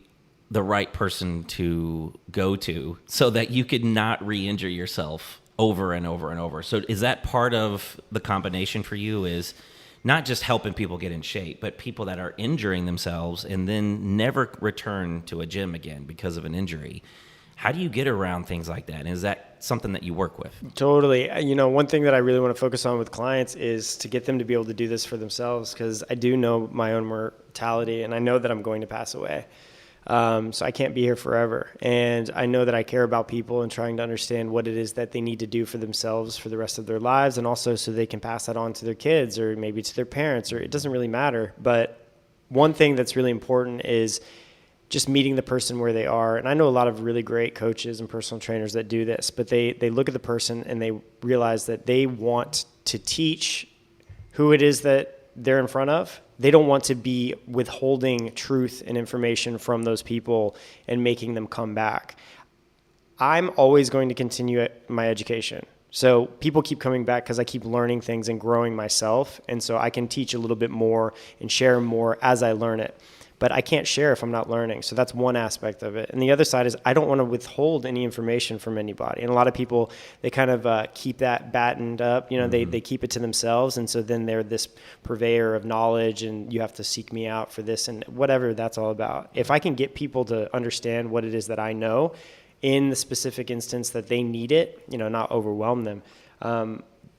the right person to go to so that you could not re-injure yourself over and over and over. So is that part of the combination for you, is not just helping people get in shape, but people that are injuring themselves and then never return to a gym again because of an injury? How do you get around things like that? And is that something that you work with? Totally. One thing that I really want to focus on with clients is to get them to be able to do this for themselves, because I do know my own mortality, and I know that I'm going to pass away. So I can't be here forever. And I know that I care about people and trying to understand what it is that they need to do for themselves for the rest of their lives, and also so they can pass that on to their kids or maybe to their parents, or it doesn't really matter. But one thing that's really important is just meeting the person where they are. And I know a lot of really great coaches and personal trainers that do this, but they look at the person and they realize that they want to teach who it is that they're in front of. They don't want to be withholding truth and information from those people and making them come back. I'm always going to continue my education. So people keep coming back because I keep learning things and growing myself. And so I can teach a little bit more and share more as I learn it. But I can't share if I'm not learning. So that's one aspect of it. And the other side is I don't want to withhold any information from anybody. And a lot of people, they kind of keep that battened up. They keep it to themselves. And so then they're this purveyor of knowledge, and you have to seek me out for this and whatever that's all about. If I can get people to understand what it is that I know in the specific instance that they need it, not overwhelm them,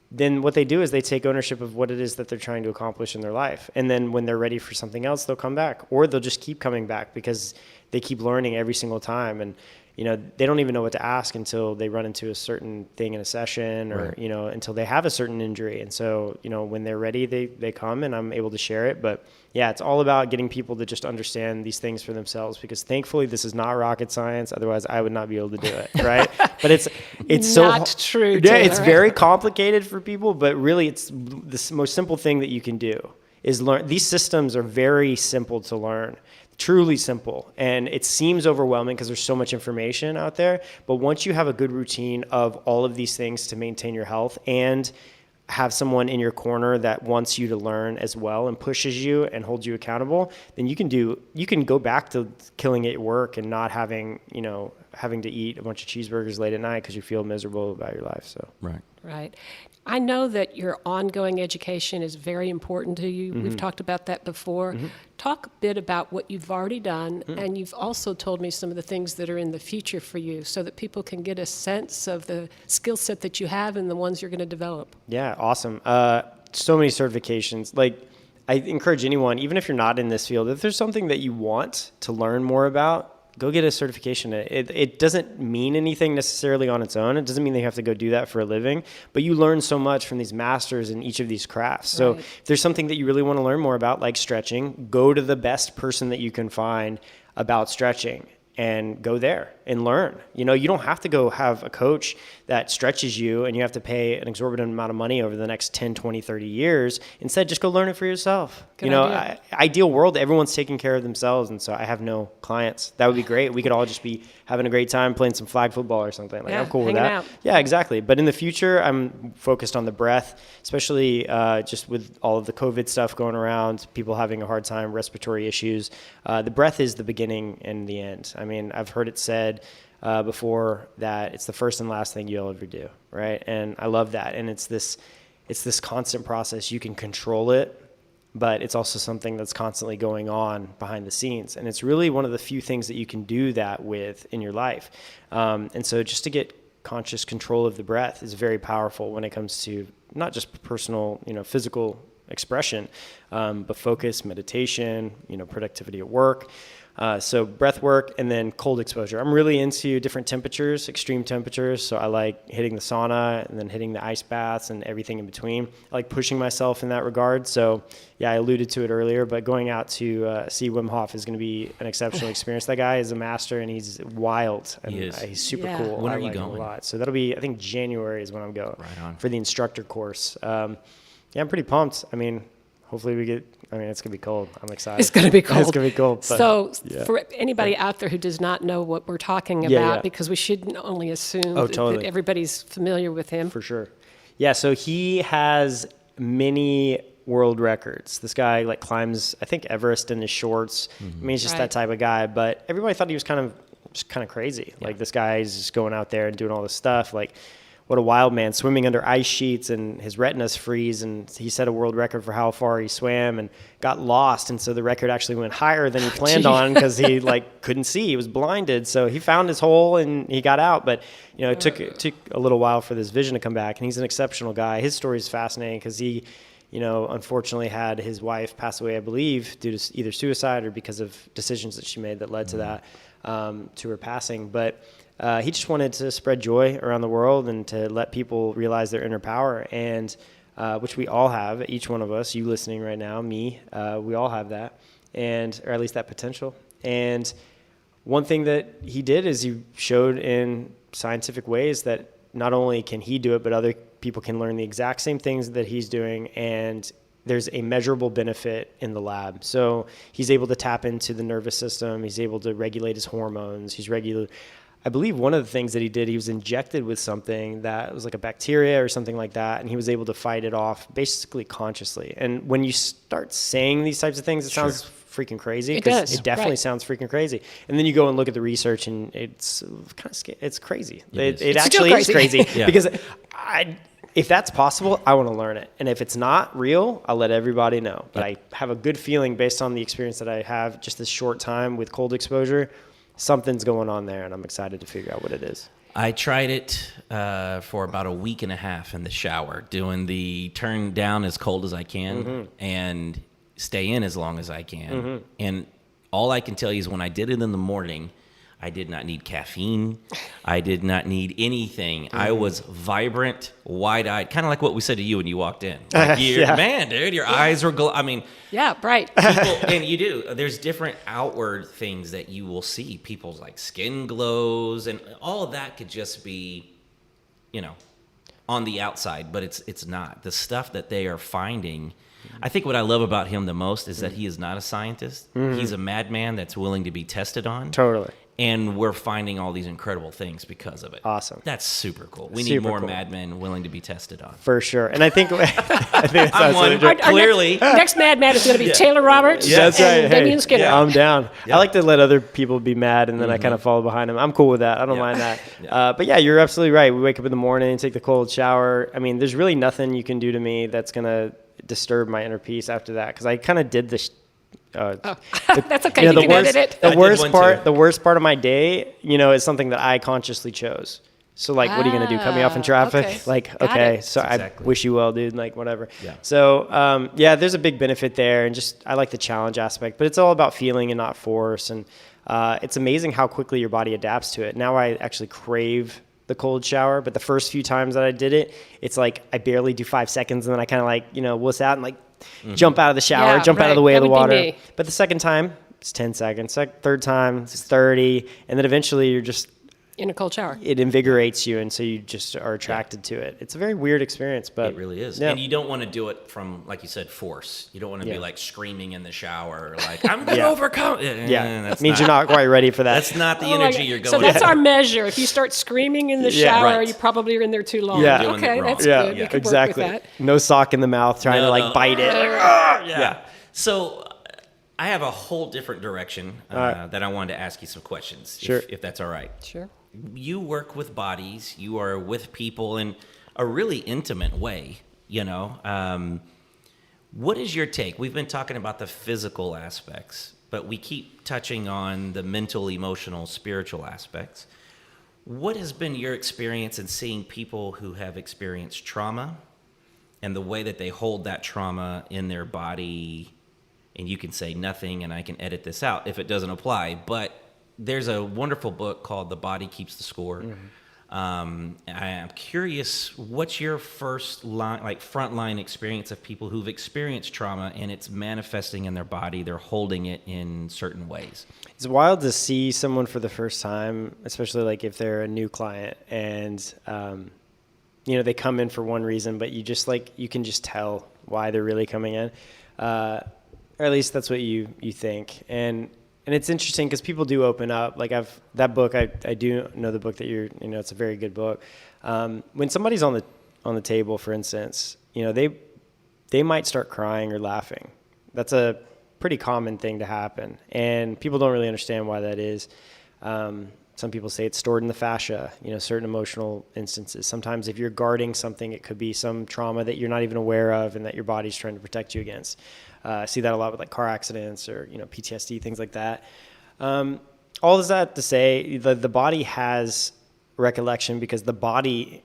then what they do is they take ownership of what it is that they're trying to accomplish in their life. And then when they're ready for something else, they'll come back, or they'll just keep coming back because they keep learning every single time. And, they don't even know what to ask until they run into a certain thing in a session, or, right, until they have a certain injury. And so, when they're ready, they come and I'm able to share it. But yeah, it's all about getting people to just understand these things for themselves, because thankfully this is not rocket science. Otherwise I would not be able to do it. Right. But it's so not true. Yeah, Taylor. It's very complicated for people, but really it's the most simple thing that you can do is learn. These systems are very simple to learn. Truly simple. And it seems overwhelming because there's so much information out there. But once you have a good routine of all of these things to maintain your health and have someone in your corner that wants you to learn as well and pushes you and holds you accountable, then you can go back to killing it at work and not having to eat a bunch of cheeseburgers late at night because you feel miserable about your life. So Right. I know that your ongoing education is very important to you. We've talked about that before. Talk a bit about what you've already done, and you've also told me some of the things that are in the future for you so that people can get a sense of the skill set that you have and the ones you're going to develop. Yeah, awesome. So many certifications. Like, I encourage anyone, even if you're not in this field, if there's something that you want to learn more about, go get a certification. It doesn't mean anything necessarily on its own. It doesn't mean that you have to go do that for a living, but you learn so much from these masters in each of these crafts. So if there's something that you really want to learn more about, like stretching, go to the best person that you can find about stretching and go there and learn. You don't have to go have a coach that stretches you and you have to pay an exorbitant amount of money over the next 10, 20, 30 years. Instead, just go learn it for yourself. Good idea. Ideal world, everyone's taking care of themselves. And so I have no clients. That would be great. We could all just be having a great time playing some flag football or something. Like, I'm cool with that. Out. Yeah, exactly. But in the future, I'm focused on the breath, especially just with all of the COVID stuff going around, people having a hard time, respiratory issues. The breath is the beginning and the end. I mean, I've heard it said before that it's the first and last thing you'll ever do, right? And I love that. And it's this constant process. You can control it, but it's also something that's constantly going on behind the scenes. And it's really one of the few things that you can do that with in your life. And so just to get conscious control of the breath is very powerful when it comes to not just personal, physical expression, but focus, meditation, productivity at work. So breath work and then cold exposure. I'm really into different temperatures, extreme temperatures. So I like hitting the sauna and then hitting the ice baths and everything in between. I like pushing myself in that regard. So yeah, I alluded to it earlier, but going out to see Wim Hof is going to be an exceptional experience. That guy is a master and he's wild. And he's super cool. When I are you like going? Him a lot. So that'll be, I think January is when I'm going for the instructor course. I'm pretty pumped. I mean, hopefully it's going to be cold. I'm excited. It's going to be cold. It's going to be cold. So for anybody out there who does not know what we're talking about, because we shouldn't only assume that everybody's familiar with him. For sure. Yeah, so he has many world records. This guy climbs, I think, Everest in his shorts. I mean, he's just that type of guy. But everybody thought he was kind of crazy. Yeah. Like, this guy is just going out there and doing all this stuff. Like, what a wild man, swimming under ice sheets and his retinas freeze. And he set a world record for how far he swam and got lost. And so the record actually went higher than he planned on because he couldn't see. He was blinded. So he found his hole and he got out. But, it took a little while for this vision to come back. And he's an exceptional guy. His story is fascinating because he, unfortunately had his wife pass away, I believe, due to either suicide or because of decisions that she made that led to that, to her passing. But he just wanted to spread joy around the world and to let people realize their inner power, and which we all have, each one of us, you listening right now, me, we all have that, or at least that potential. And one thing that he did is he showed in scientific ways that not only can he do it, but other people can learn the exact same things that he's doing, and there's a measurable benefit in the lab. So he's able to tap into the nervous system. He's able to regulate his hormones. I believe one of the things that he did, he was injected with something that was like a bacteria or something like that, and he was able to fight it off basically consciously. And when you start saying these types of things, it sounds freaking crazy. It does. It definitely sounds freaking crazy. And then you go and look at the research, and it's kind of it's crazy. It actually is crazy because if that's possible, I want to learn it. And if it's not real, I'll let everybody know. But I have a good feeling based on the experience that I have just this short time with cold exposure. Something's going on there, and I'm excited to figure out what it is. I tried it for about a week and a half in the shower, doing the turn down as cold as I can and stay in as long as I can. And all I can tell you is when I did it in the morning, I did not need caffeine. I did not need anything. I was vibrant, wide-eyed, kind of like what we said to you when you walked in. Man, dude, your eyes were bright. And you do. There's different outward things that you will see. People's skin glows, and all of that could just be, on the outside, but it's not. The stuff that they are finding. I think what I love about him the most is that he is not a scientist. He's a madman that's willing to be tested on. Totally. And we're finding all these incredible things because of it. Awesome. That's super cool. We need Super more cool. madmen willing to be tested on. For sure. And I think, I think that's I'm one. absolutely true. Clearly. Next Madman is going to be Taylor Roberts That's and right. Damian Hey, Skinner. I'm down. Yeah. I like to let other people be mad, and then I kind of follow behind them. I'm cool with that. I don't mind that. But yeah, you're absolutely right. We wake up in the morning, take the cold shower. I mean, there's really nothing you can do to me that's going to disturb my inner peace after that, because I kind of did this. That's okay. You know, You can edit it. The I did worst one part, too. the worst part of my day, is something that I consciously chose. So like, what are you gonna do? Cut me off in traffic? Okay. Like, Got okay, it. so Exactly. I wish you well, dude. Like, whatever. Yeah. So there's a big benefit there, and just I like the challenge aspect, but it's all about feeling and not force. And it's amazing how quickly your body adapts to it. Now I actually crave the cold shower, but the first few times that I did it, it's like I barely do 5 seconds, and then I kind of like wuss out and like jump out of the shower, Yeah, jump out of the right. way of That the would be water. me. But the second time, it's 10 seconds. Third time, it's 30. And then eventually you're just, In a cold shower. it invigorates you. And so you just are attracted to it. It's a very weird experience, but It really is. Yeah. And you don't want to do it from, like you said, force. You don't want to be Yeah. like screaming in the shower, like, I'm going to Yeah. overcome. Yeah. That's Means you're not quite ready for that. That's not the Oh my energy God. you're going So that's for. our measure. If you start screaming in the Yeah. shower, Right. you probably are in there too long. Yeah. Doing it Okay, wrong. that's yeah, good. We can exactly. work with that. No sock in the mouth trying to like bite it. Like, Yeah. So I have a whole different direction right. that I wanted to ask you some questions, Sure. if that's all right. Sure. You work with bodies. You are with people in a really intimate way, What is your take? We've been talking about the physical aspects, but we keep touching on the mental, emotional, spiritual aspects. What has been your experience in seeing people who have experienced trauma and the way that they hold that trauma in their body? And you can say nothing, and I can edit this out if it doesn't apply, but there's a wonderful book called The Body Keeps the Score. I am curious, what's your first line, like frontline experience of people who've experienced trauma and it's manifesting in their body, they're holding it in certain ways? It's wild to see someone for the first time, especially like if they're a new client and, they come in for one reason, but you can just tell why they're really coming in. Or at least that's what you think. And it's interesting because people do open up. Like that book, I do know the book that it's a very good book. When somebody's on the table, for instance, they might start crying or laughing. That's a pretty common thing to happen. And people don't really understand why that is. Some people say it's stored in the fascia, certain emotional instances. Sometimes if you're guarding something, it could be some trauma that you're not even aware of and that your body's trying to protect you against. I see that a lot with like car accidents or, PTSD, things like that. All of that to say, the body has recollection because the body,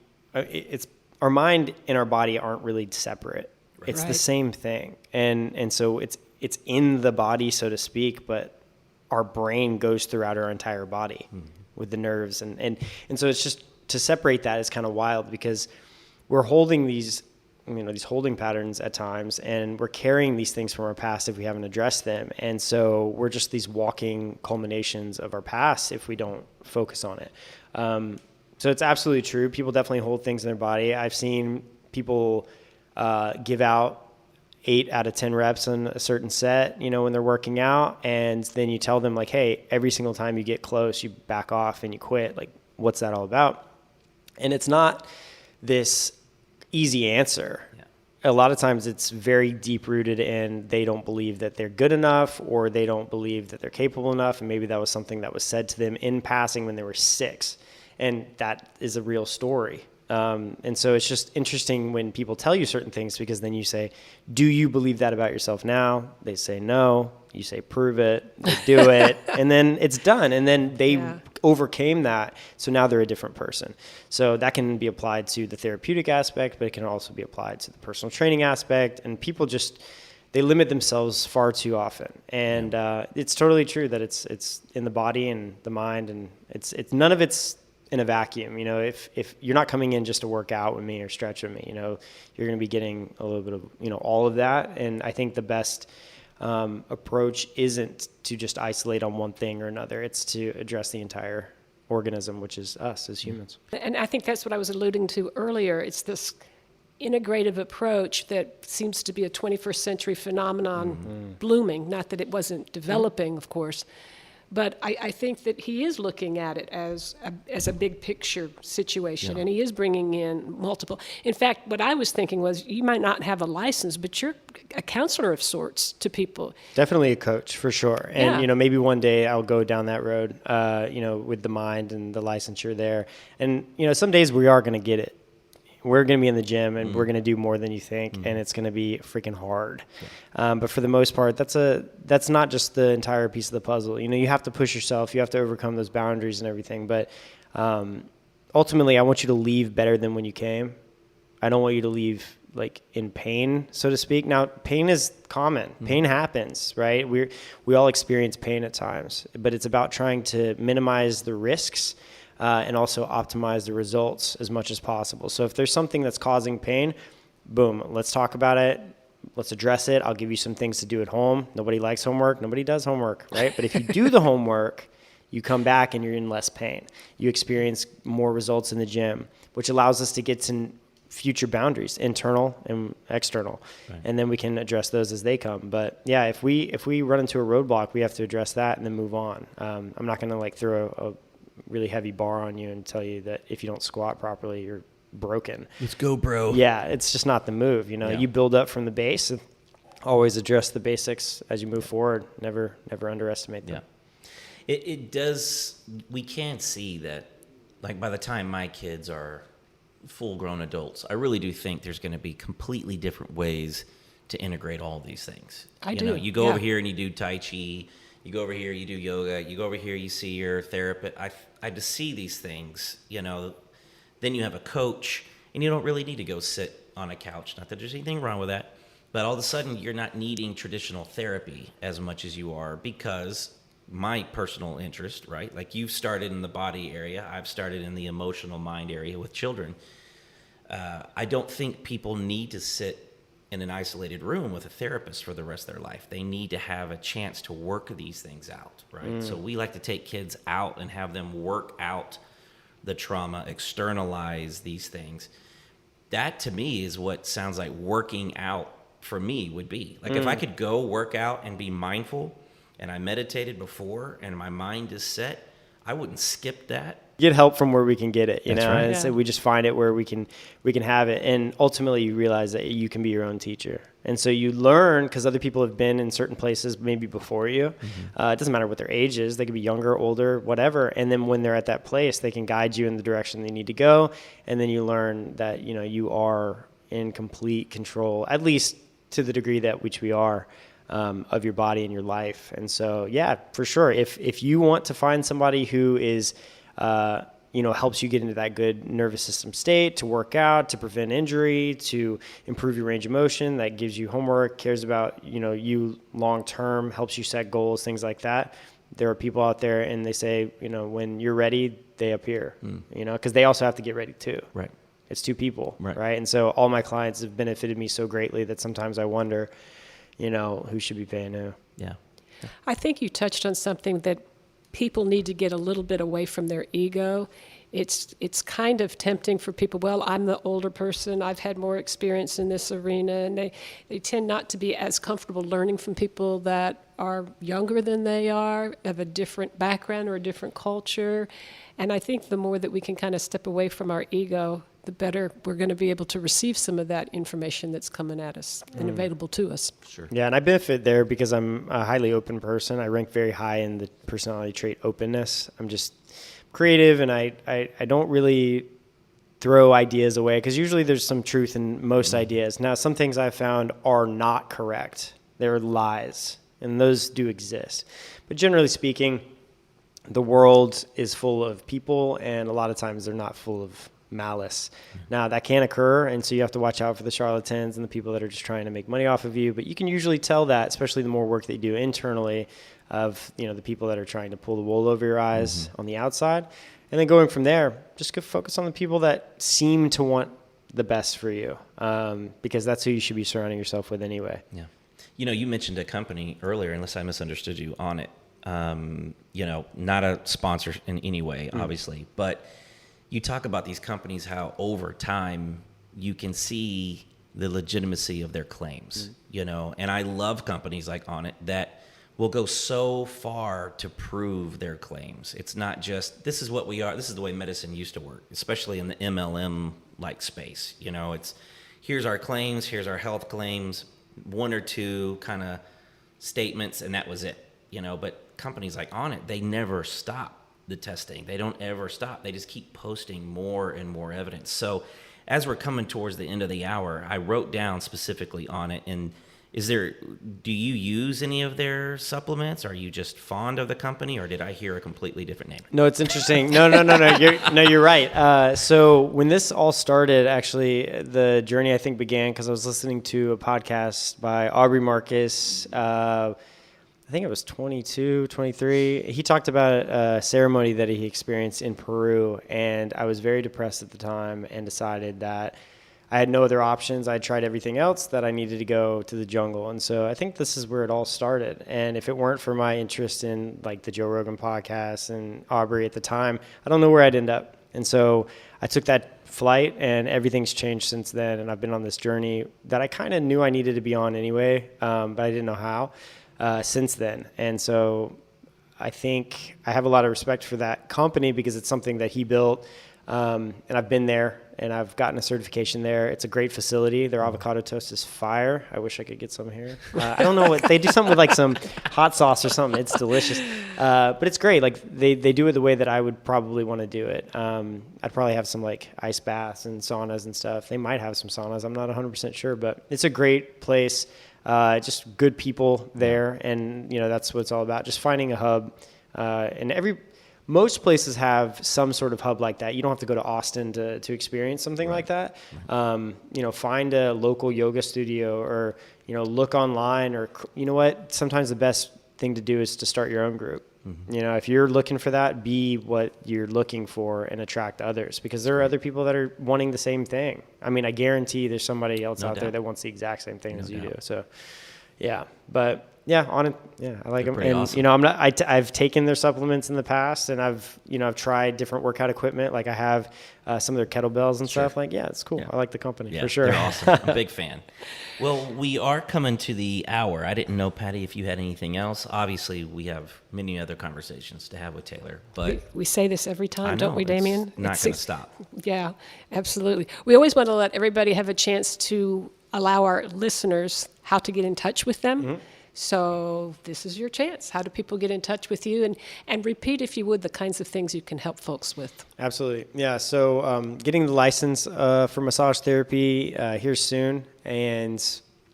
our mind and our body aren't really separate. It's the Right. same thing. And so it's in the body, so to speak, but our brain goes throughout our entire body with the nerves. And so it's just to separate that is kind of wild because we're holding these holding patterns at times, and we're carrying these things from our past if we haven't addressed them. And so we're just these walking culminations of our past if we don't focus on it. So it's absolutely true. People definitely hold things in their body. I've seen people give out 8 out of 10 reps on a certain set, when they're working out. And then you tell them like, hey, every single time you get close, you back off and you quit. Like, what's that all about? And it's not this easy answer. Yeah. A lot of times it's very deep rooted in they don't believe that they're good enough or they don't believe that they're capable enough. And maybe that was something that was said to them in passing when they were 6. And that is a real story. And so it's just interesting when people tell you certain things because then you say, do you believe that about yourself now? They say no. You say, prove it. They do it. And then it's done. And then they overcame that. So now they're a different person. So that can be applied to the therapeutic aspect, but it can also be applied to the personal training aspect. And people they limit themselves far too often. And it's totally true that it's in the body and the mind. And it's none of it's in a vacuum. If you're not coming in just to work out with me or stretch with me, you're going to be getting a little bit of, all of that. And I think the best approach isn't to just isolate on one thing or another. It's to address the entire organism, which is us as humans. And I think that's what I was alluding to earlier. It's this integrative approach that seems to be a 21st century phenomenon blooming. Not that it wasn't developing, of course, But I think that he is looking at it as a big picture situation, and he is bringing in multiple. In fact, what I was thinking was you might not have a license, but you're a counselor of sorts to people. Definitely a coach for sure. And, Yeah. maybe one day I'll go down that road, with the mind and the licensure there. And, some days we are going to get it. We're going to be in the gym and we're going to do more than you think, and it's going to be freaking hard. But for the most part, that's not just the entire piece of the puzzle. You have to push yourself. You have to overcome those boundaries and everything. But ultimately, I want you to leave better than when you came. I don't want you to leave like in pain, so to speak. Now, pain is common. Pain happens, right? We all experience pain at times, but it's about trying to minimize the risks and also optimize the results as much as possible. So if there's something that's causing pain, boom, let's talk about it. Let's address it. I'll give you some things to do at home. Nobody likes homework. Nobody does homework, right? But if you do the homework, you come back and you're in less pain. You experience more results in the gym, which allows us to get to future boundaries, internal and external. Right. And then we can address those as they come. But yeah, if we run into a roadblock, we have to address that and then move on. I'm not going to throw a really heavy bar on you and tell you that if you don't squat properly, you're broken. Let's go, bro. Yeah, it's just not the move. You build up from the base and always address the basics as you move forward. Never underestimate them. Yeah. It does. We can see that, by the time my kids are full-grown adults, I really do think there's going to be completely different ways to integrate all of these things. You go over here and you do Tai Chi. You go over here, you do yoga. You go over here, you see your therapist. I just see these things, Then you have a coach, and you don't really need to go sit on a couch. Not that there's anything wrong with that. But all of a sudden, you're not needing traditional therapy as much as you are because my personal interest, right? Like you've started in the body area. I've started in the emotional mind area with children. I don't think people need to sit in an isolated room with a therapist for the rest of their life. They need to have a chance to work these things out, right? So we like to take kids out and have them work out the trauma, externalize these things. That to me is what sounds like working out for me would be. If I could go work out and be mindful and I meditated before and my mind is set, I wouldn't skip that. Get help from where we can get it, That's right. And so we just find it where we can have it. And ultimately you realize that you can be your own teacher. And so you learn because other people have been in certain places maybe before you. It doesn't matter what their age is. They could be younger, older, whatever. And then when they're at that place, they can guide you in the direction they need to go. And then you learn that, you are in complete control, at least to the degree that which we are, of your body and your life. And so, yeah, for sure. If you want to find somebody who is, helps you get into that good nervous system state, to work out, to prevent injury, to improve your range of motion, that gives you homework, cares about, you long term, helps you set goals, things like that. There are people out there and they say, when you're ready, they appear, because they also have to get ready too. Right. It's two people, right? And so all my clients have benefited me so greatly that sometimes I wonder, who should be paying who. Yeah. I think you touched on something that people need to get a little bit away from their ego. It's kind of tempting for people, well, I'm the older person, I've had more experience in this arena, and they tend not to be as comfortable learning from people that are younger than they are, have a different background or a different culture. And I think the more that we can kind of step away from our ego, the better we're going to be able to receive some of that information that's coming at us and available to us. Sure. Yeah, and I benefit there because I'm a highly open person. I rank very high in the personality trait openness. I'm just creative, and I don't really throw ideas away because usually there's some truth in most ideas. Now, some things I've found are not correct. They're lies, and those do exist. But generally speaking, the world is full of people, and a lot of times they're not full of malice. Now that can occur, and so you have to watch out for the charlatans and the people that are just trying to make money off of you. But you can usually tell that, especially the more work they do internally, of the people that are trying to pull the wool over your eyes on the outside. And then going from there, just go focus on the people that seem to want the best for you, because that's who you should be surrounding yourself with anyway. Yeah. You mentioned a company earlier, unless I misunderstood you on it. Not a sponsor in any way, obviously, but you talk about these companies, how over time you can see the legitimacy of their claims, and I love companies like On It that will go so far to prove their claims. It's not just, this is what we are, this is the way medicine used to work, especially in the MLM-like space. You know, it's, here's our claims, here's our health claims, one or two kind of statements, and that was it. You know, but companies like Onnit, they never stop the testing. They don't ever stop. They just keep posting more and more evidence. So as we're coming towards the end of the hour, I wrote down specifically on it, and do you use any of their supplements? Are you just fond of the company, or did I hear a completely different name? No, it's interesting. No. You're right. So when this all started, actually, the journey I think began because I was listening to a podcast by Aubrey Marcus. I think it was 22, 23. He talked about a ceremony that he experienced in Peru, and I was very depressed at the time and decided that I had no other options. I tried everything else, that I needed to go to the jungle. And so I think this is where it all started. And if it weren't for my interest in like the Joe Rogan podcast and Aubrey at the time, I don't know where I'd end up. And so I took that flight, and everything's changed since then. And I've been on this journey that I kind of knew I needed to be on anyway, but I didn't know how since then. And so I think I have a lot of respect for that company because it's something that he built. And I've been there, and I've gotten a certification there. It's a great facility. Their avocado toast is fire. I wish I could get some here. I don't know what they do, something with like some hot sauce or something. It's delicious. But it's great. Like they do it the way that I would probably want to do it. I'd probably have some like ice baths and saunas and stuff. They might have some saunas. I'm not 100% sure, but it's a great place. Just good people there. And that's what it's all about. Just finding a hub, and most places have some sort of hub like that. You don't have to go to Austin to experience something like that. Find a local yoga studio, or, look online, or, sometimes the best thing to do is to start your own group. Mm-hmm. If you're looking for that, be what you're looking for and attract others, because there are other people that are wanting the same thing. I mean, I guarantee there's somebody else out there that wants the exact same thing as you do. So, yeah, but yeah, I like them. And, awesome. I've taken their supplements in the past, and I've tried different workout equipment. Like I have some of their kettlebells and stuff. Like, yeah, it's cool. Yeah. I like the company for sure. They're awesome. I'm a big fan. Well, we are coming to the hour. I didn't know, Patty, if you had anything else. Obviously, we have many other conversations to have with Taylor, but we say this every time, don't we, Damien? It's not going to stop. Yeah, absolutely. We always want to let everybody have a chance to allow our listeners how to get in touch with them. Mm-hmm. So this is your chance. How do people get in touch with you? And repeat, if you would, the kinds of things you can help folks with. Absolutely. Yeah. So getting the license for massage therapy here soon, and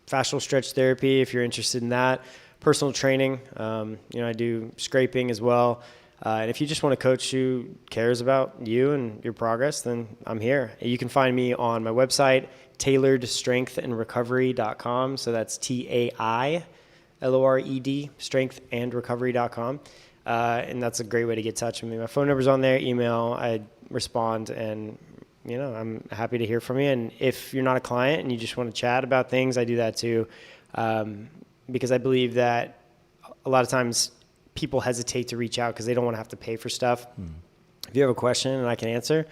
fascial stretch therapy if you're interested in that. Personal training. I do scraping as well. And if you just want a coach who cares about you and your progress, then I'm here. You can find me on my website, tailoredstrengthandrecovery.com. So that's TAILORED, strengthandrecovery.com. And that's a great way to get in touch with me. My phone number's on there, email, I respond, and I'm happy to hear from you. And if you're not a client and you just want to chat about things, I do that too. Because I believe that a lot of times people hesitate to reach out because they don't want to have to pay for stuff. If you have a question and I can answer,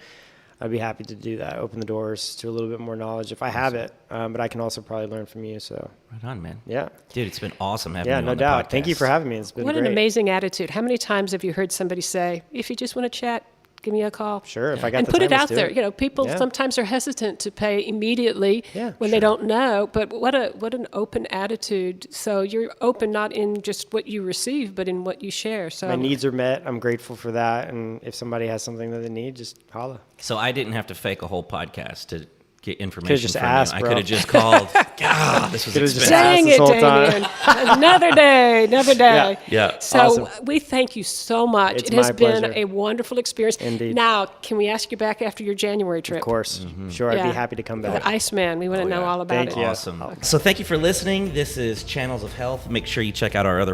I'd be happy to do that. Open the doors to a little bit more knowledge if I have it. But I can also probably learn from you. So right on, man. Yeah. Dude, it's been awesome having you on no the doubt. podcast. Thank you for having me. It's been great. What an amazing attitude. How many times have you heard somebody say, if you just want to chat, give me a call? Sure. If I got and the put time, it out let's do there. it. People sometimes are hesitant to pay immediately when they don't know. But what an open attitude. So you're open not in just what you receive, but in what you share. So my needs are met. I'm grateful for that. And if somebody has something that they need, just holla. So I didn't have to fake a whole podcast to get information just from asked, you. bro. I could have just called. God, this was expensive. Dang it, Damien. Another day. Yeah. So awesome. We thank you so much. It's it has my been pleasure. a wonderful experience. Indeed. Now, can we ask you back after your January trip? Of course. Sure. I'd be happy to come back. The Iceman. We want to know all about Thank it. you. Awesome. Okay. So thank you for listening. This is Channels of Health. Make sure you check out our other